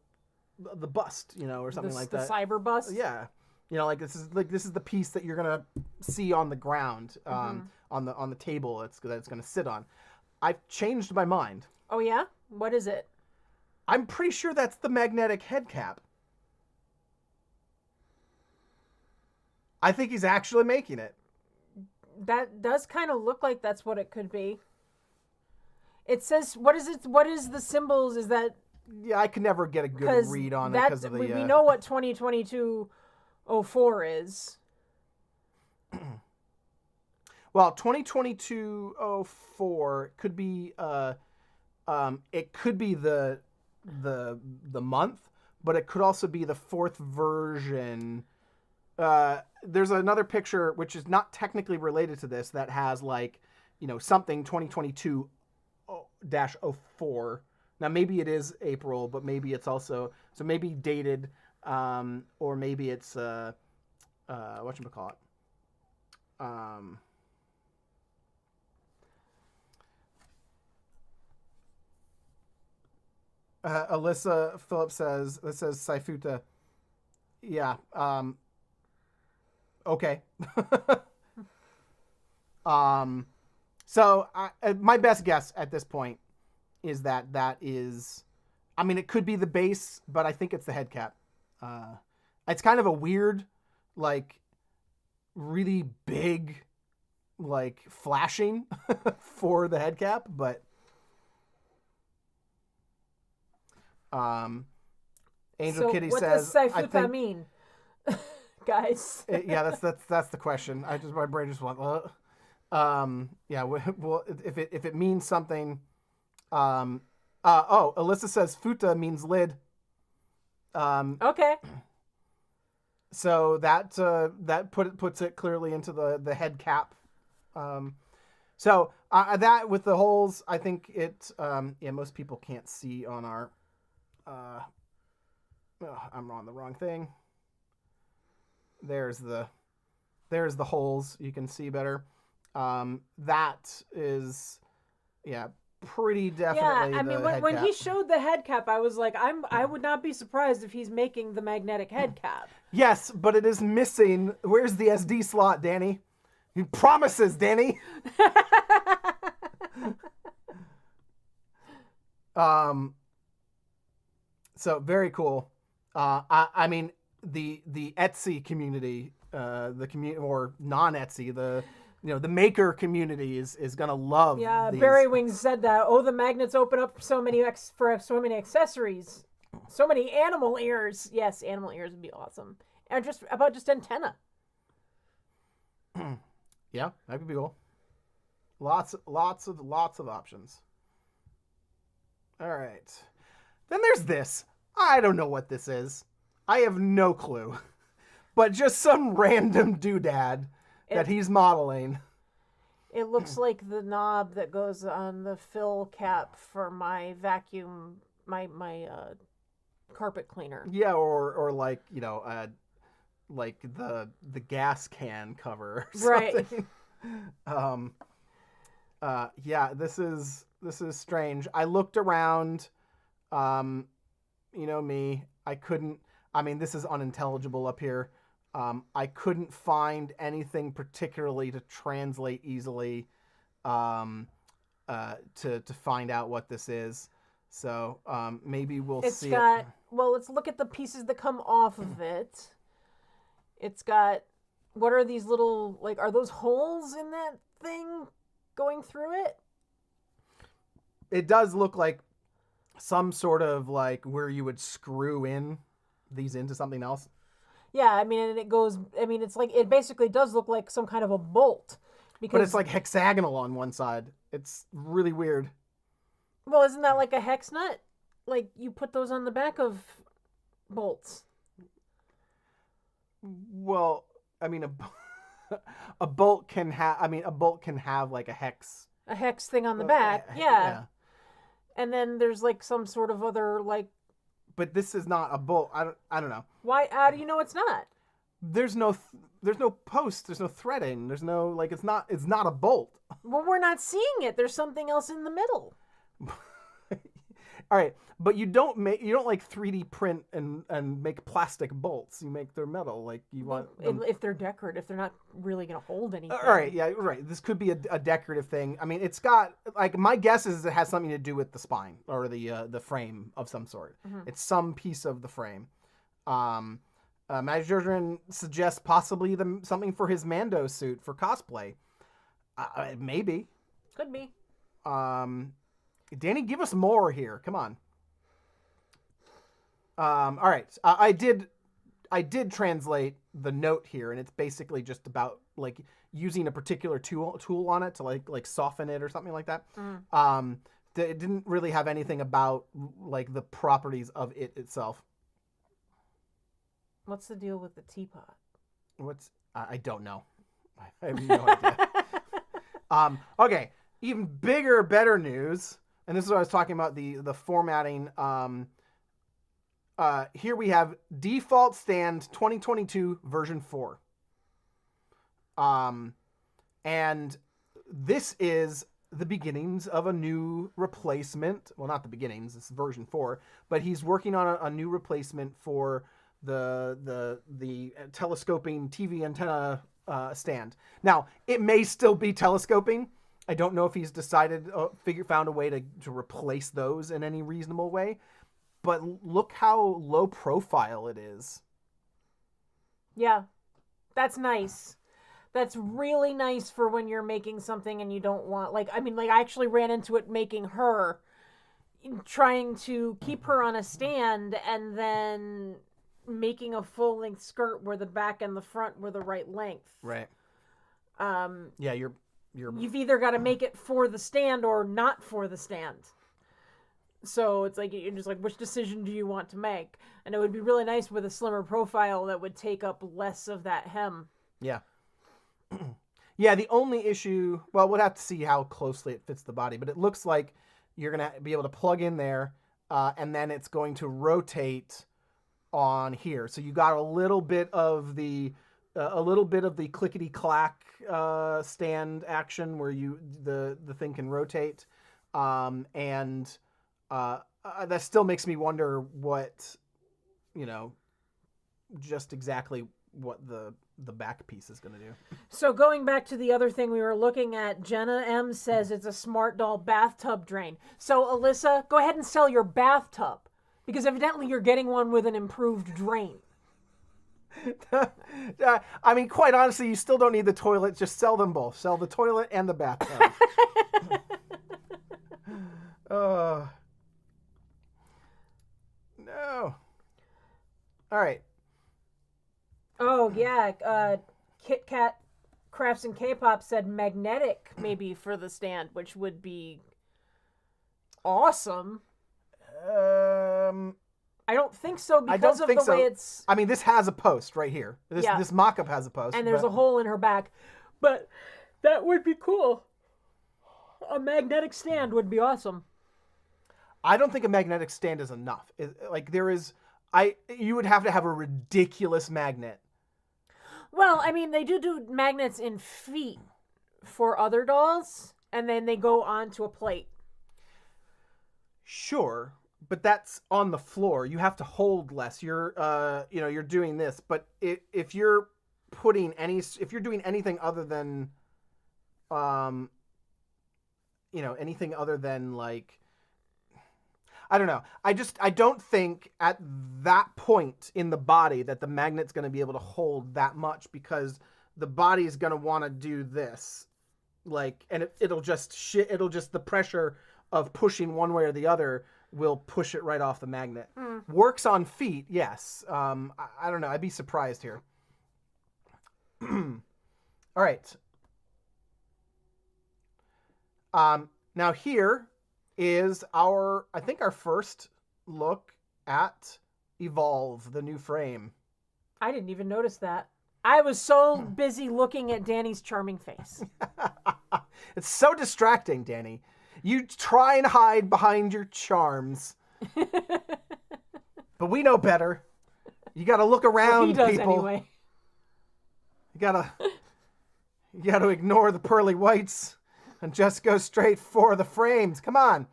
bust, or something like that. The cyber bust? Yeah. This is the piece that you're gonna see on the ground, on the table that it's gonna sit on. I've changed my mind. Oh yeah? What is it? I'm pretty sure that's the magnetic head cap. I think he's actually making it. That does kind of look like that's what it could be. It says, what is it? What is the symbols? Is that... Yeah, I could never get a good read on it because of the... We know what 2022-04 is. Well, 2022-04 could be... it could be the month, but it could also be the fourth version... there's another picture which is not technically related to this that has something 2022-04 Now maybe it is April, but maybe it's also so maybe dated, or maybe it's whatchamacallit. Alyssa Phillips says Saifuta. Yeah. Okay. So my best guess at this point is that is, I mean, it could be the base, but I think it's the head cap. It's kind of a weird, like, really big, like, flashing for the head cap, but Angel Kitty what says, does Saifuta mean, guys? Yeah, that's the question. My brain just went. Yeah. Well, if it means something, Alyssa says futa means lid. Okay. So that puts it clearly into the head cap. So that with the holes, I think it. Yeah, most people can't see on our. I'm on the wrong thing. There's the holes. You can see better. That is, yeah, pretty definitely. Yeah, I mean, when he showed the head cap, I was like, I would not be surprised if he's making the magnetic head cap. Yes, but it is missing. Where's the SD slot, Danny? He promises, Danny. So very cool. I mean, the Etsy community, the community or non-Etsy, the maker community is gonna love. Yeah, these. Barry Wings said that. Oh, the magnets open up so many accessories, so many animal ears. Yes, animal ears would be awesome, and just antenna. Yeah, that could be cool. Lots of options. All right. Then there's this. I don't know what this is. I have no clue. But just some random doodad that he's modeling. It looks like the knob that goes on the fill cap for my vacuum, my carpet cleaner. Yeah, or like, like the gas can cover or something. Right. Yeah, this is strange. I looked around, me. I mean, this is unintelligible up here. I couldn't find anything particularly to translate easily to find out what this is. So maybe we'll see. Well, let's look at the pieces that come off of it. It's got, what are these little, like, are those holes in that thing going through it? It does look like some sort of like where you would screw in these into something else. Yeah, I mean, and it's like, it basically does look like some kind of a bolt. But it's like hexagonal on one side. It's really weird. Well, isn't that like a hex nut? Like, you put those on the back of bolts. Well, I mean, a bolt can have like a hex thing on the back. Yeah. And then there's like some sort of other like. But this is not a bolt. I don't know. Why? How do you know it's not? There's no post. There's no threading. There's no like. It's not a bolt. Well, we're not seeing it. There's something else in the middle. All right, but you don't like 3D print and make plastic bolts. You make their metal. Like you want if they're decorative, they're not really gonna hold anything. All right, yeah, right. This could be a decorative thing. I mean, it's got like my guess is it has something to do with the spine or the frame of some sort. Mm-hmm. It's some piece of the frame. Magic Jordan suggests possibly something for his Mando suit for cosplay. Maybe. Could be. Danny, give us more here. Come on. All right. I did translate the note here, and it's basically just about like using a particular tool on it to like soften it or something like that. Mm. It didn't really have anything about like the properties of it itself. What's the deal with the teapot? I don't know. I have no idea. Okay. Even bigger, better news. and this is what I was talking about, the formatting. Here we have default stand 2022 version 4. And this is the beginnings of a new replacement. Well, not the beginnings, this is version 4, but he's working on a new replacement for the telescoping TV antenna stand. Now, it may still be telescoping. I don't know if he's decided, found a way to replace those in any reasonable way. But look how low profile it is. Yeah, that's nice. That's really nice for when you're making something and you don't want, like, I mean, like, I actually ran into it making her, trying to keep her on a stand and then making a full-length skirt where the back and the front were the right length. Right. Yeah, you've either got to make it for the stand or not for the stand. So it's like, you're just like, which decision do you want to make? And it would be really nice with a slimmer profile that would take up less of that hem. Yeah. Yeah, the only issue, well, we'll have to see how closely it fits the body, but it looks like you're going to be able to plug in there, and then it's going to rotate on here. So you got a little bit of the clickety clack stand action where the thing can rotate, and that still makes me wonder what, just exactly what the back piece is going to do. So going back to the other thing we were looking at, Jenna M says it's a Smart Doll bathtub drain. So Alyssa, go ahead and sell your bathtub, because evidently you're getting one with an improved drain. I mean, quite honestly, you still don't need the toilet. Just sell them both. Sell the toilet and the bathtub. No. All right. Oh, yeah. Kit Kat Crafts and K-Pop said magnetic maybe for the stand, which would be awesome. I don't think so because of the way it's... I mean, this has a post right here. This mock-up has a post. And there's a hole in her back. But that would be cool. A magnetic stand would be awesome. I don't think a magnetic stand is enough. You would have to have a ridiculous magnet. Well, I mean, they do magnets in feet for other dolls, and then they go onto a plate. Sure, but that's on the floor. You have to hold less. You're doing this, but if you're doing anything other than, anything other than like, I don't know. I don't think at that point in the body that the magnet's going to be able to hold that much, because the body is going to want to do this, and it'll just the pressure of pushing one way or the other will push it right off the magnet. Works on feet, yes. I don't know. I'd be surprised here. All right. Now here is our first look at Evolve, the new frame. I didn't even notice that. I was so busy looking at Danny's charming face. It's so distracting, Danny. You try and hide behind your charms. But we know better. You got to look around, well, he does people. Anyway. You got to ignore the pearly whites and just go straight for the frames. Come on.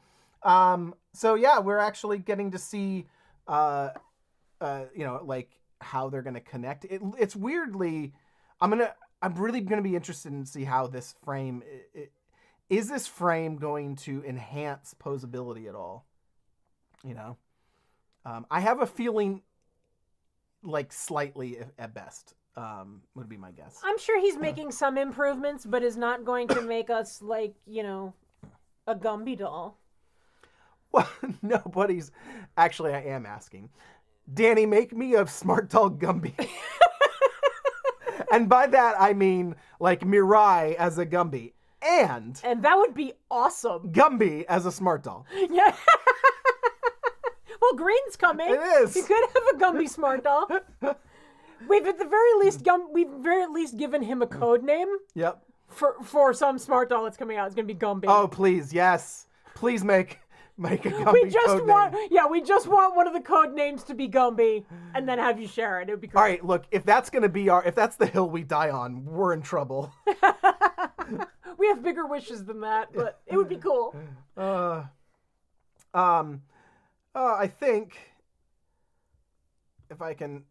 So yeah, we're actually getting to see, like how they're going to connect. It's weirdly, I'm really going to be interested in see how this frame, is this frame going to enhance posability at all? I have a feeling like slightly at best, would be my guess. I'm sure he's making some improvements, but is not going to make us like, a Gumby doll. Well, nobody's... Actually, I am asking. Danny, make me a Smart Doll Gumby. And by that, I mean, like, Mirai as a Gumby. And that would be awesome. Gumby as a Smart Doll. Yeah. Well, green's coming. It is. You could have a Gumby Smart Doll. We've at the very least given him a code name. Yep. For some Smart Doll that's coming out. It's going to be Gumby. Oh, please, yes. Please make make a Gumby code name. We just want one of the code names to be Gumby, and then have you share it. It would be great. All right, look, if that's the hill we die on, we're in trouble. We have bigger wishes than that, but it would be cool. I think if I can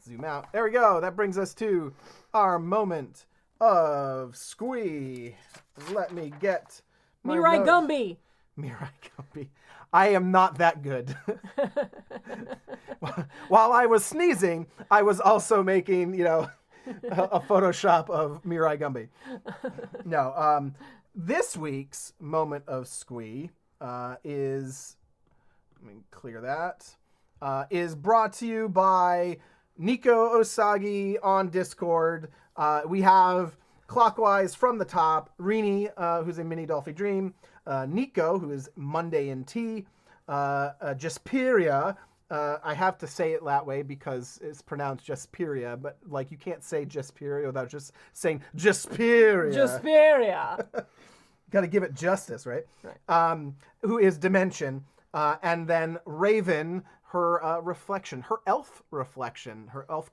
zoom out. There we go. That brings us to our moment of squee. Let me get my Mirai notes. Gumby. Mirai Gumby. I am not that good. While I was sneezing, I was also making, a Photoshop of Mirai Gumby. No, this week's moment of squee is, let me clear that, is brought to you by Nico Osagi on Discord. We have clockwise from the top, Rini, who's a mini Dolphy Dream, Nico, who is Monday in Tea, Jasperia. I have to say it that way because it's pronounced Jasperia, but you can't say Jasperia without just saying Jasperia. Jasperia. Got to give it justice, right? Who is Dimension, and then Raven, her reflection, her elf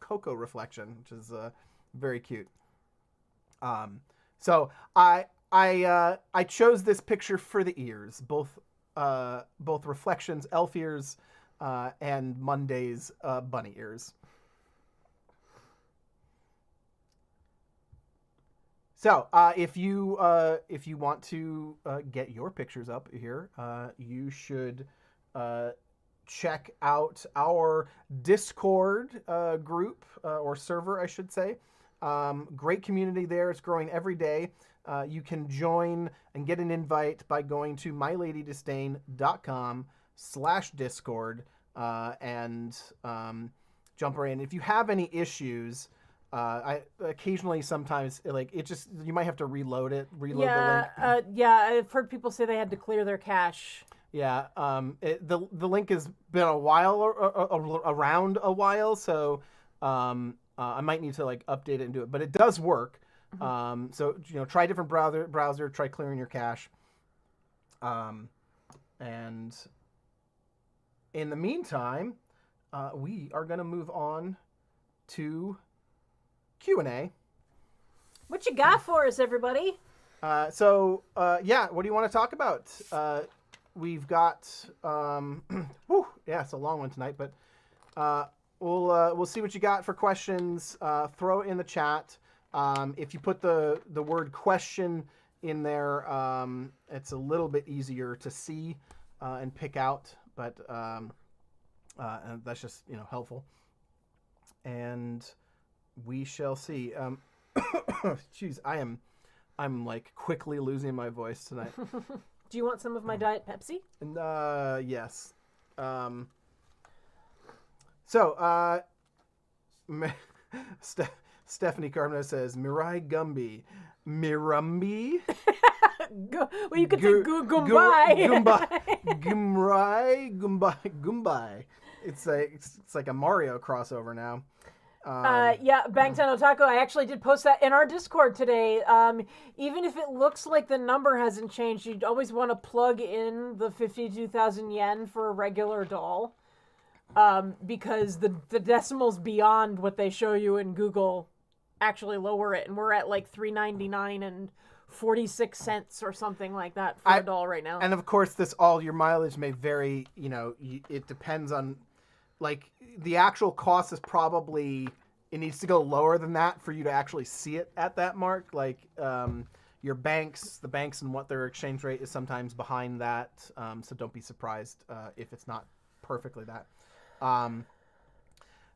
Coco reflection, which is very cute. So I chose this picture for the ears, both Reflections elf ears and Monday's bunny ears. So if you want to get your pictures up here, you should check out our Discord group or server, I should say. Great community there. It's growing every day. You can join and get an invite by going to myladydisdain.com/Discord and jump right in. If you have any issues, I occasionally sometimes you might have to reload the link. I've heard people say they had to clear their cache. Yeah, the link has been around a while, so I might need to update it and do it, but it does work. Mm-hmm. So try a different browser, try clearing your cache. And in the meantime, we are going to move on to Q&A. What you got for us, everybody? What do you want to talk about? We've got it's a long one tonight, but we'll see what you got for questions. Throw it in the chat. If you put the word question in there, it's a little bit easier to see and pick out, but and that's just helpful. And we shall see. Jeez, I'm quickly losing my voice tonight. Do you want some of my Diet Pepsi? Yes. Stephanie Carmona says, Mirai Gumby. Mirumbi? Well, you could say Gumbai. Gumbai. It's like a Mario crossover now. Bangtan Otaku, I actually did post that in our Discord today. Even if it looks like the number hasn't changed, you'd always want to plug in the 52,000 yen for a regular doll. Because the decimals beyond what they show you in Google actually lower it, and we're at $3.99 and 46 cents or something like that for a doll right now. And of course, your mileage may vary. It depends on, the actual cost is probably, it needs to go lower than that for you to actually see it at that mark. The banks and what their exchange rate is sometimes behind that. So don't be surprised if it's not perfectly that.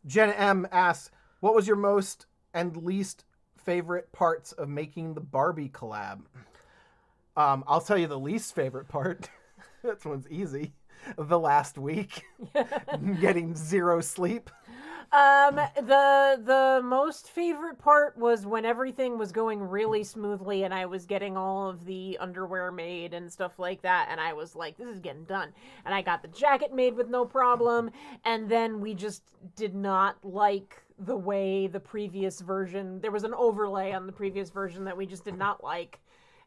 Jenna M asks, what was your most and least favorite parts of making the Barbie collab? I'll tell you the least favorite part. That one's easy. The last week. Getting zero sleep. The most favorite part was when everything was going really smoothly and I was getting all of the underwear made and stuff like that, and I was like, this is getting done. And I got the jacket made with no problem, and then we just did not like the way the previous version, there was an overlay on the previous version that we just did not like.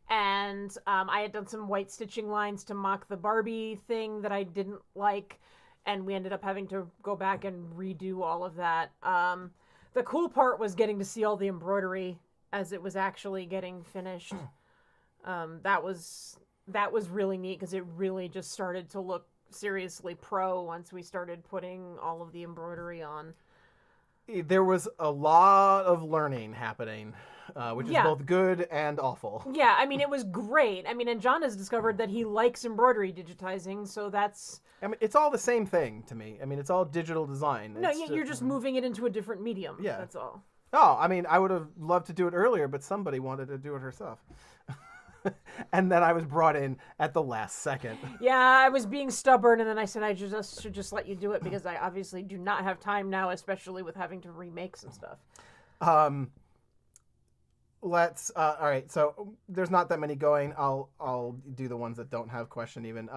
And I had done some white stitching lines to mock the Barbie thing that I didn't like, and we ended up having to go back and redo all of that. The cool part was getting to see all the embroidery as it was actually getting finished. That was really neat because it really just started to look seriously pro once we started putting all of the embroidery on. There was a lot of learning happening, which is both good and awful. Yeah, I mean, it was great. I mean, and John has discovered that he likes embroidery digitizing, so that's... I mean, it's all the same thing to me. I mean, it's all digital design. No, you're just moving it into a different medium. Yeah. That's all. Oh, I mean, I would have loved to do it earlier, but somebody wanted to do it herself. And then I was brought in at the last second. Yeah, I was being stubborn, and then I said I should just let you do it because I obviously do not have time now, especially with having to remake some stuff. Let's all right. So there's not that many going. I'll do the ones that don't have question even.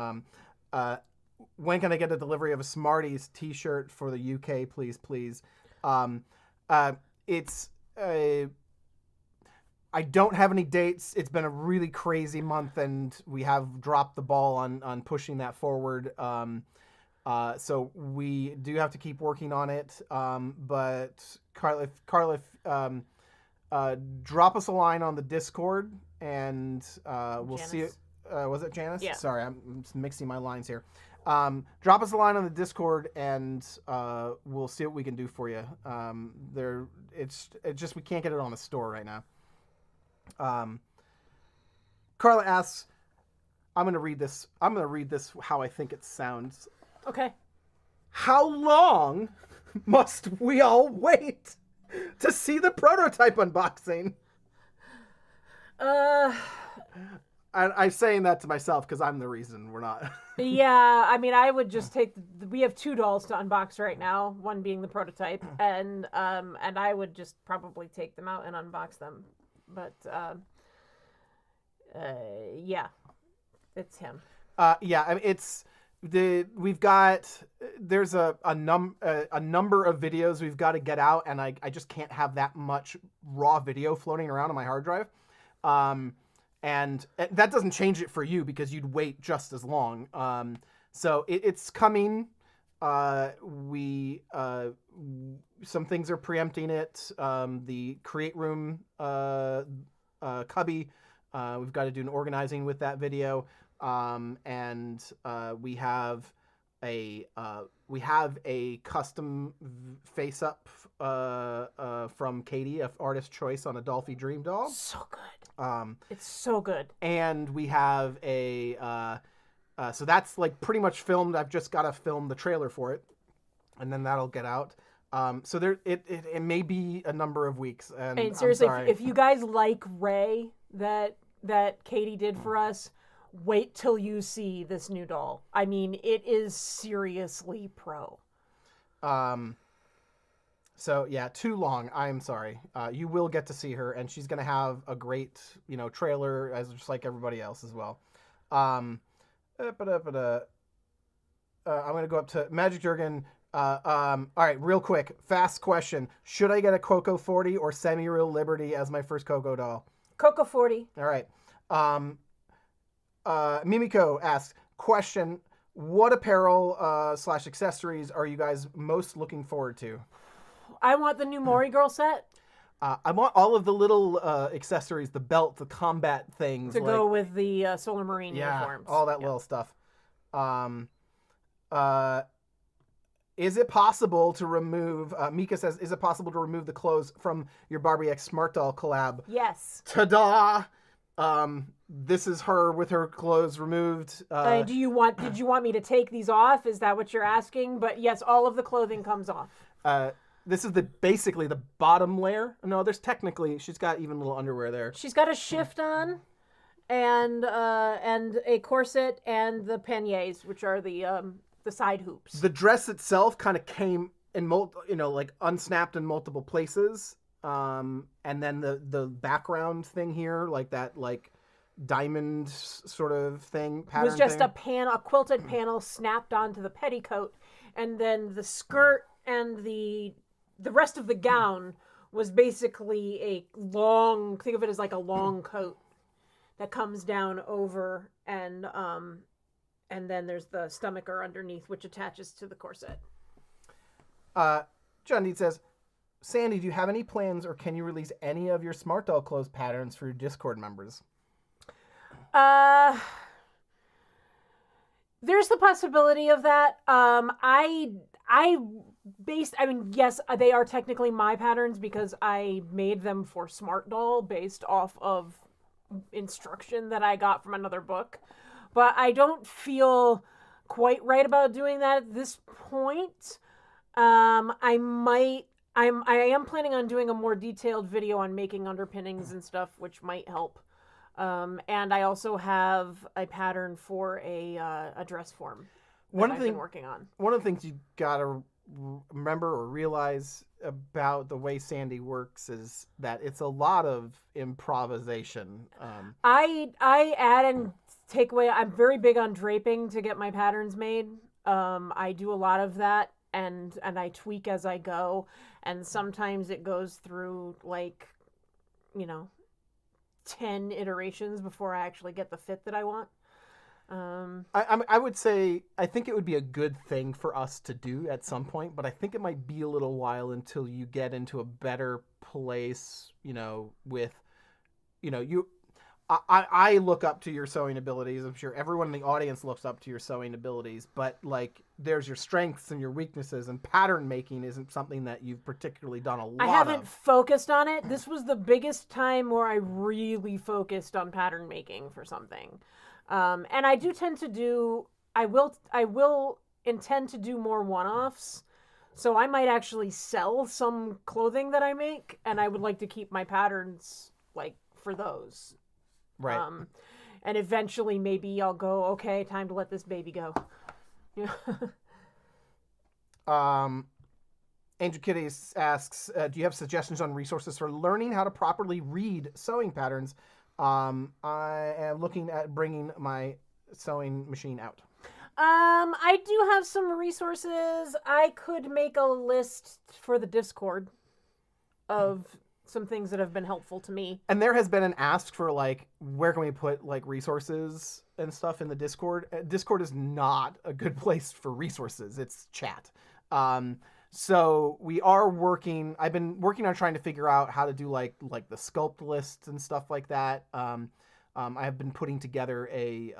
When can I get a delivery of a Smarties T-shirt for the UK, please? It's I don't have any dates. It's been a really crazy month, and we have dropped the ball on pushing that forward. So we do have to keep working on it. But Carla, drop us a line on the Discord, and we'll Janice. see it. Was it Janice? Yeah. Sorry, I'm mixing my lines here. Drop us a line on the Discord, and we'll see what we can do for you. It's just we can't get it on the store right now. Carla asks, I'm going to read this how I think it sounds. Okay. How long must we all wait to see the prototype unboxing? I'm saying that to myself because I'm the reason we're not. Yeah, I mean, I would just take. We have 2 dolls to unbox right now. One being the prototype, and I would just probably take them out and unbox them. But yeah, it's him. Yeah, I mean, there's a number of videos we've got to get out, and I just can't have that much raw video floating around on my hard drive. And that doesn't change it for you because you'd wait just as long. So it's coming. Some things are preempting it. The create room cubby. We've got to do an organizing with that video. And we have a custom face up from Katie, of Artist Choice, on a Dolphy Dream doll. So good. It's so good. And we have so that's like pretty much filmed. I've just got to film the trailer for it, and then that'll get out. So it may be a number of weeks. And seriously, if you guys like Ray that Katie did for us, wait till you see this new doll. I mean, it is seriously pro. So yeah, too long. I'm sorry. You will get to see her, and she's gonna have a great, trailer as just like everybody else as well. I'm gonna go up to Magic Jurgen. All right, real quick, fast question: should I get a Coco 40 or Semi-Real Liberty as my first Coco doll? Coco 40. All right. Mimiko asks, question: what apparel / accessories are you guys most looking forward to? I want the new Mori Girl set. I want all of the little accessories, the belt, the combat things. To go with the Solar Marine uniforms. All that little stuff. Is it possible to remove, Mika says, is it possible to remove the clothes from your Barbie X Smart Doll collab? Yes. Ta-da! This is her with her clothes removed. Did you want me to take these off? Is that what you're asking? But yes, all of the clothing comes off. This is basically the bottom layer. No, she's got even little underwear there. She's got a shift on, and a corset and the panniers, which are the side hoops. The dress itself kind of came in like unsnapped in multiple places. And then the background thing here, like that, like diamond sort of thing, pattern was just thing. a quilted panel snapped onto the petticoat, and then the skirt and the rest of the gown was basically a long, think of it as like a long coat. that comes down over, and then there's the stomacher underneath, which attaches to the corset. John Deed says, Sandy, do you have any plans, or can you release any of your Smart Doll clothes patterns for your Discord members? There's the possibility of that. Yes, they are technically my patterns because I made them for Smart Doll based off of instruction that I got from another book. But I don't feel quite right about doing that at this point. I am planning on doing a more detailed video on making underpinnings and stuff, which might help. And I also have a pattern for a dress form that I've been working on. One of the things you gotta remember or realize about the way Sandy works is that it's a lot of improvisation. I add and take away. I'm very big on draping to get my patterns made. I do a lot of that, and I tweak as I go, and sometimes it goes through 10 iterations before I actually get the fit that I want. I would say I think it would be a good thing for us to do at some point, but I think it might be a little while until you get into a better place, with, I look up to your sewing abilities. I'm sure everyone in the audience looks up to your sewing abilities, but there's your strengths and your weaknesses, and pattern making isn't something that you've particularly done a lot of. I haven't focused on it. This was the biggest time where I really focused on pattern making for something. And I do tend to do, I will intend to do more one-offs. So I might actually sell some clothing that I make, and I would like to keep my patterns for those. Right. And eventually maybe I'll go, okay, time to let this baby go. Yeah. Angel Kitty asks, do you have suggestions on resources for learning how to properly read sewing patterns? I am looking at bringing my sewing machine out. I do have some resources. I could make a list for the Discord of some things that have been helpful to me. And there has been an ask for where can we put resources and stuff in the Discord. Discord is not a good place for resources. It's chat. So we are working. I've been working on trying to figure out how to do like the sculpt lists and stuff like that. I have been putting together a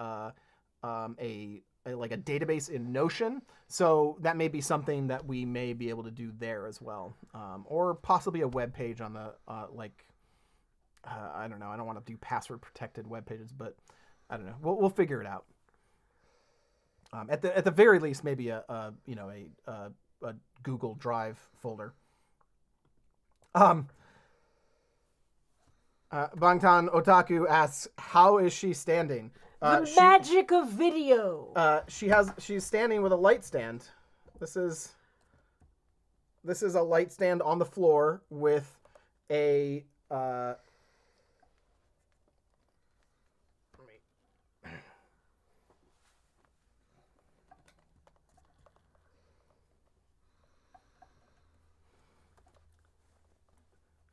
database in Notion. So that may be something that we may be able to do there as well, or possibly a web page on the I don't know. I don't want to do password protected web pages, but I don't know. We'll figure it out. At the very least, maybe a Google Drive folder. Bangtan Otaku asks, how is she standing? The magic of video. She's standing with a light stand. This is a light stand on the floor with a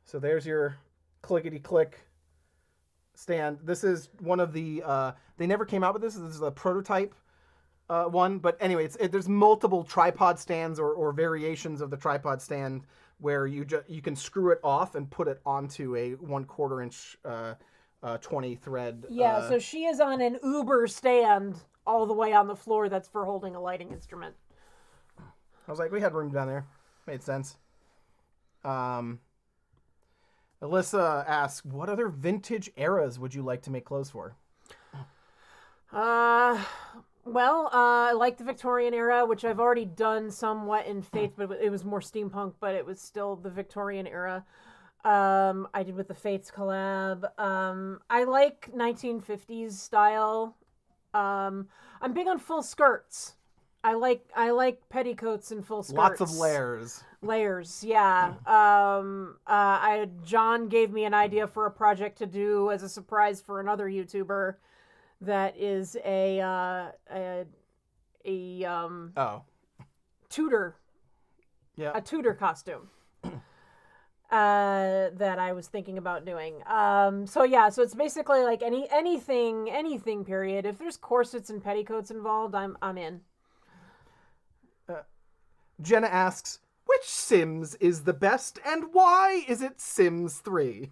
So there's your clickety-click stand. This is one of the... they never came out with this. This is a prototype one. But anyway, there's multiple tripod stands or variations of the tripod stand where you can screw it off and put it onto a 1/4 inch 20 thread. Yeah, so she is on an Uber stand all the way on the floor that's for holding a lighting instrument. I was like, we had room down there. Made sense. Alyssa asks, what other vintage eras would you like to make clothes for? I like the Victorian era, which I've already done somewhat in Faith, but it was more steampunk, but it was still the Victorian era. I did with the Fates collab. I like 1950s style. I'm big on full skirts. I like petticoats and full skirts. Lots of layers. Layers, yeah. John gave me an idea for a project to do as a surprise for another YouTuber. That is a Tudor. Yeah. A Tudor costume. that I was thinking about doing. So yeah, so it's basically like anything period. If there's corsets and petticoats involved, I'm in. Jenna asks, which Sims is the best and why is it Sims 3?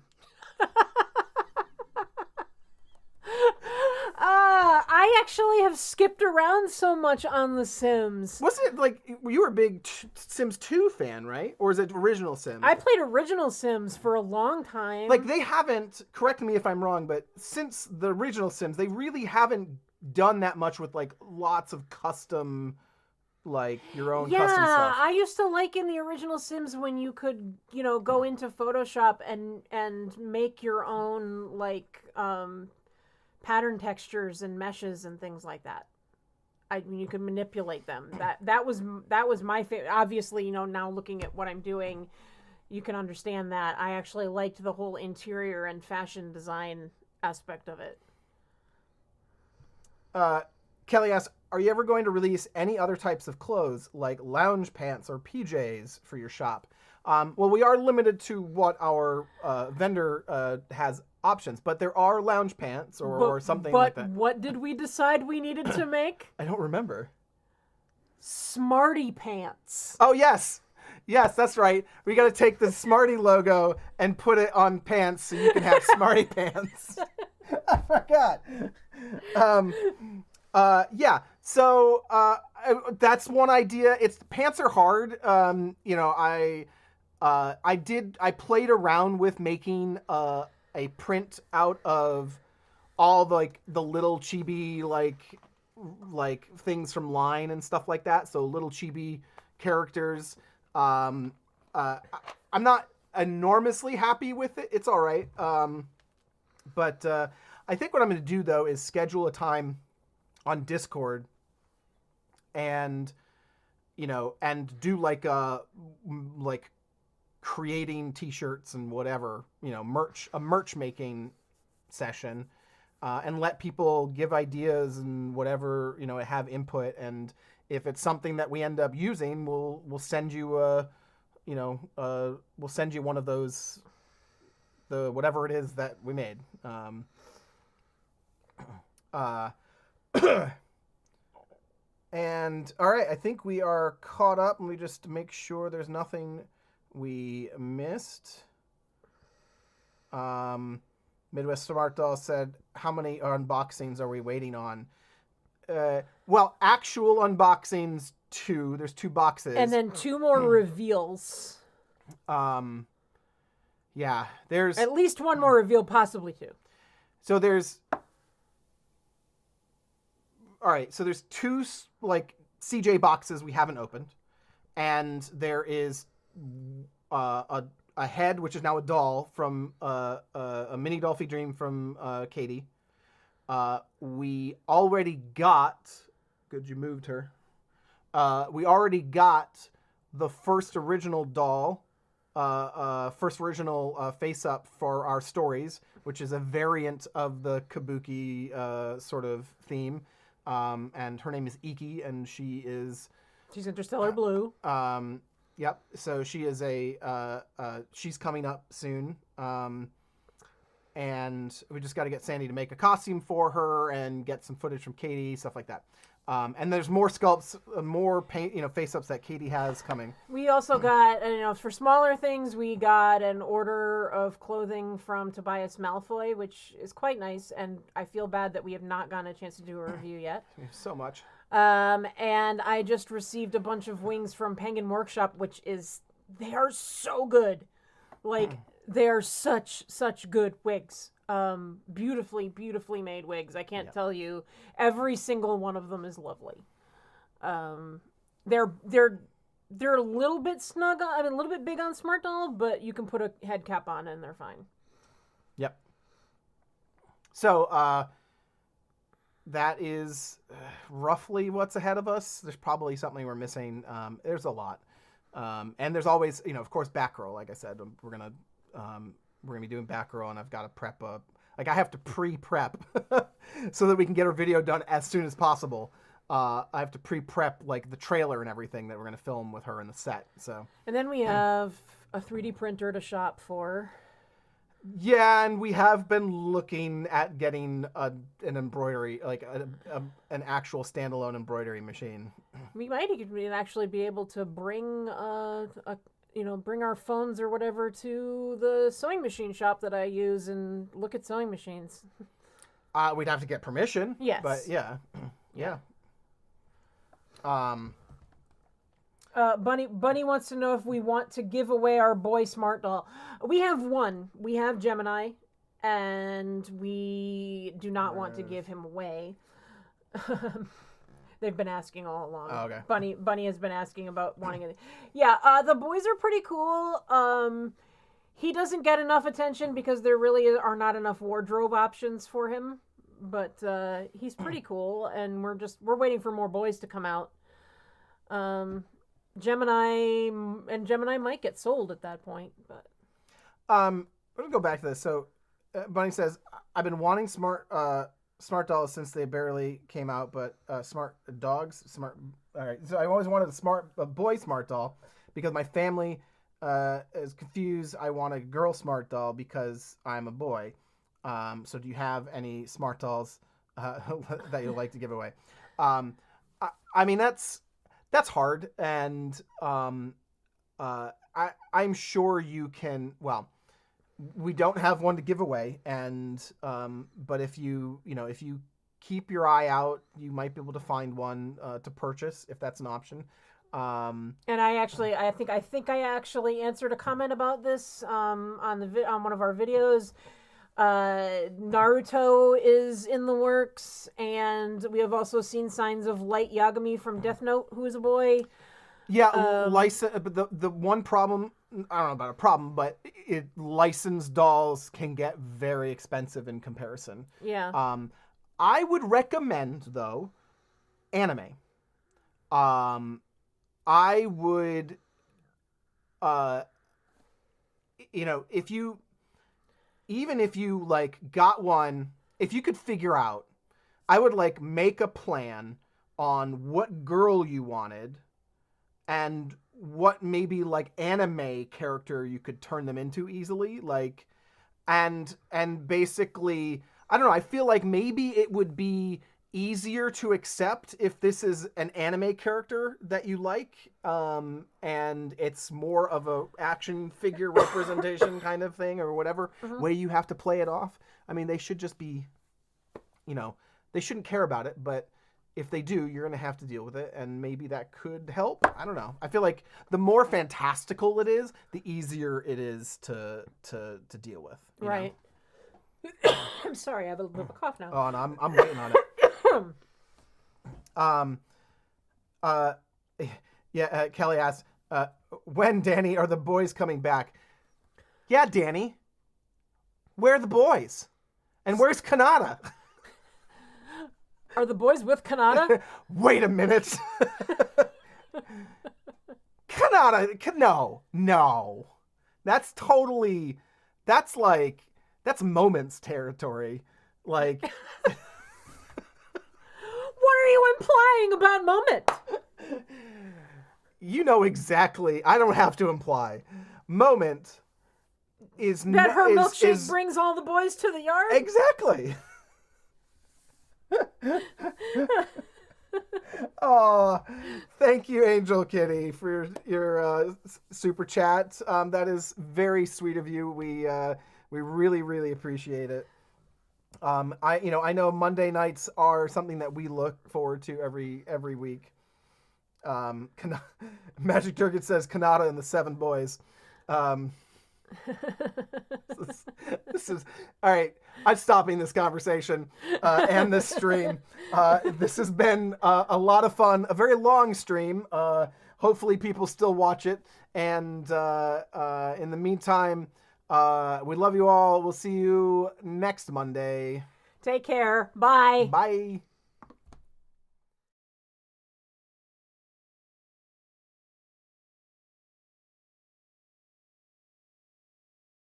I actually have skipped around so much on The Sims. Wasn't it like you were a big Sims 2 fan, right? Or is it original Sims? I played original Sims for a long time. Like they haven't, correct me if I'm wrong, but since the original Sims, they really haven't done that much with like lots of custom, like your own custom stuff. I used to like in the original Sims when you could, go into Photoshop and make your own like pattern textures and meshes and things like that. I mean, you could manipulate them. That was my favorite. Obviously, now looking at what I'm doing, you can understand that. I actually liked the whole interior and fashion design aspect of it. Kelly asks, are you ever going to release any other types of clothes like lounge pants or PJs for your shop? Well, we are limited to what our vendor has options, but there are lounge pants or something like that. But what did we decide we needed to make? I don't remember. Smarty pants. Oh, yes. Yes, that's right. We got to take the Smarty logo and put it on pants so you can have Smarty pants. I forgot. Yeah. So that's one idea. Pants are hard. I played around with making a print out of all the little chibi like things from Line and stuff like that. So little chibi characters. I'm not enormously happy with it. It's all right. But I think what I'm going to do though is schedule a time on Discord and do like creating t-shirts and whatever, a merch making session, and let people give ideas and whatever, have input. And if it's something that we end up using, we'll send you we'll send you one of those, the whatever it is that we made. And all right, I think we are caught up. Let me just make sure there's nothing we missed. Midwest Smart Doll said, how many unboxings are we waiting on? Well, actual unboxings, 2. There's 2 boxes. And then 2 more reveals. Yeah, there's... At least 1 more reveal, possibly 2. So there's... All right, so there's 2 CJ boxes we haven't opened, and there is a head, which is now a doll from a mini Dolphy Dream from Katie. We already got. Good, you moved her. We already got the first original doll, first original face up for our stories, which is a variant of the Kabuki sort of theme. And her name is Iki, and she's Interstellar Blue. Yep. So she is she's coming up soon. And we just got to get Sandy to make a costume for her and get some footage from Katie, stuff like that. And there's more sculpts, more paint, face-ups that Katie has coming. We also got, for smaller things, we got an order of clothing from Tobias Malfoy, which is quite nice. And I feel bad that we have not gotten a chance to do a review yet. So much. And I just received a bunch of wings from Penguin Workshop, they are so good. They're such good wigs. Beautifully made wigs. I can't tell you. Every single one of them is lovely. They're a little bit snug. A little bit big on Smart Doll, but you can put a head cap on and they're fine. Yep. So that is roughly what's ahead of us. There's probably something we're missing. There's a lot, and there's always, of course, BatGirl. Like I said, we're gonna be doing BatGirl, and I've got to prep up. I have to pre-prep so that we can get our video done as soon as possible. I have to pre-prep the trailer and everything that we're going to film with her in the set. So. And then we have a 3D printer to shop for. Yeah, and we have been looking at getting an embroidery, like an actual standalone embroidery machine. We might even actually be able to bring bring our phones or whatever to the sewing machine shop that I use and look at sewing machines. We'd have to get permission. Yes. But yeah. Yeah. Bunny wants to know if we want to give away our boy smart doll. We have one. We have Gemini, and we do not want to give him away. They've been asking all along. Oh, okay. Bunny has been asking about wanting it. Yeah, the boys are pretty cool. He doesn't get enough attention because there really are not enough wardrobe options for him. But he's pretty cool, and we're waiting for more boys to come out. Gemini might get sold at that point, but I'm gonna go back to this. So, Bunny says, "I've been wanting smart dolls since they barely came out, but smart dogs, smart. All right. So I always wanted a boy smart doll because my family is confused. I want a girl smart doll because I'm a boy. So do you have any smart dolls that you'd like to give away? I mean that's hard, and I'm sure you can. Well, we don't have one to give away, and but if you keep your eye out, you might be able to find one to purchase if that's an option. And I think I actually answered a comment about this on one of our videos. Naruto is in the works, and we have also seen signs of Light Yagami from Death Note, who is a boy. Yeah, but the one problem, I don't know about a problem, but licensed dolls can get very expensive in comparison. Yeah. I would recommend, though, anime. I would, if you like got one, if you could figure out, I would like make a plan on what girl you wanted and what maybe like anime character you could turn them into easily, like, and basically, I don't know, I feel like maybe it would be easier to accept if this is an anime character that you like, and it's more of a action figure representation kind of thing or whatever way you have to play it off. I mean, they should just be, they shouldn't care about it, but if they do, you're going to have to deal with it, and maybe that could help. I don't know. I feel like the more fantastical it is, the easier it is to deal with. Right. I'm sorry, I have a little bit of a cough now. Oh, no, I'm waiting on it. Kelly asks, when, Danny, are the boys coming back? Yeah, Danny. Where are the boys? And where's Kanata? Are the boys with Kanata? Wait a minute. Kanata, no. That's Moments territory. Like... What are you implying about Moment? You know exactly. I don't have to imply. Moment is... That her milkshake brings all the boys to the yard? Exactly. Oh, thank you, Angel Kitty, for your super chat. That is very sweet of you. We really, really appreciate it. I know Monday nights are something that we look forward to every week. Magic Turkey says Kanata and the Seven Boys. This is all right. I'm stopping this conversation and this stream. This has been a lot of fun. A very long stream. Hopefully, people still watch it. And in the meantime, we love you all. We'll see you next Monday. Take care. Bye. Bye.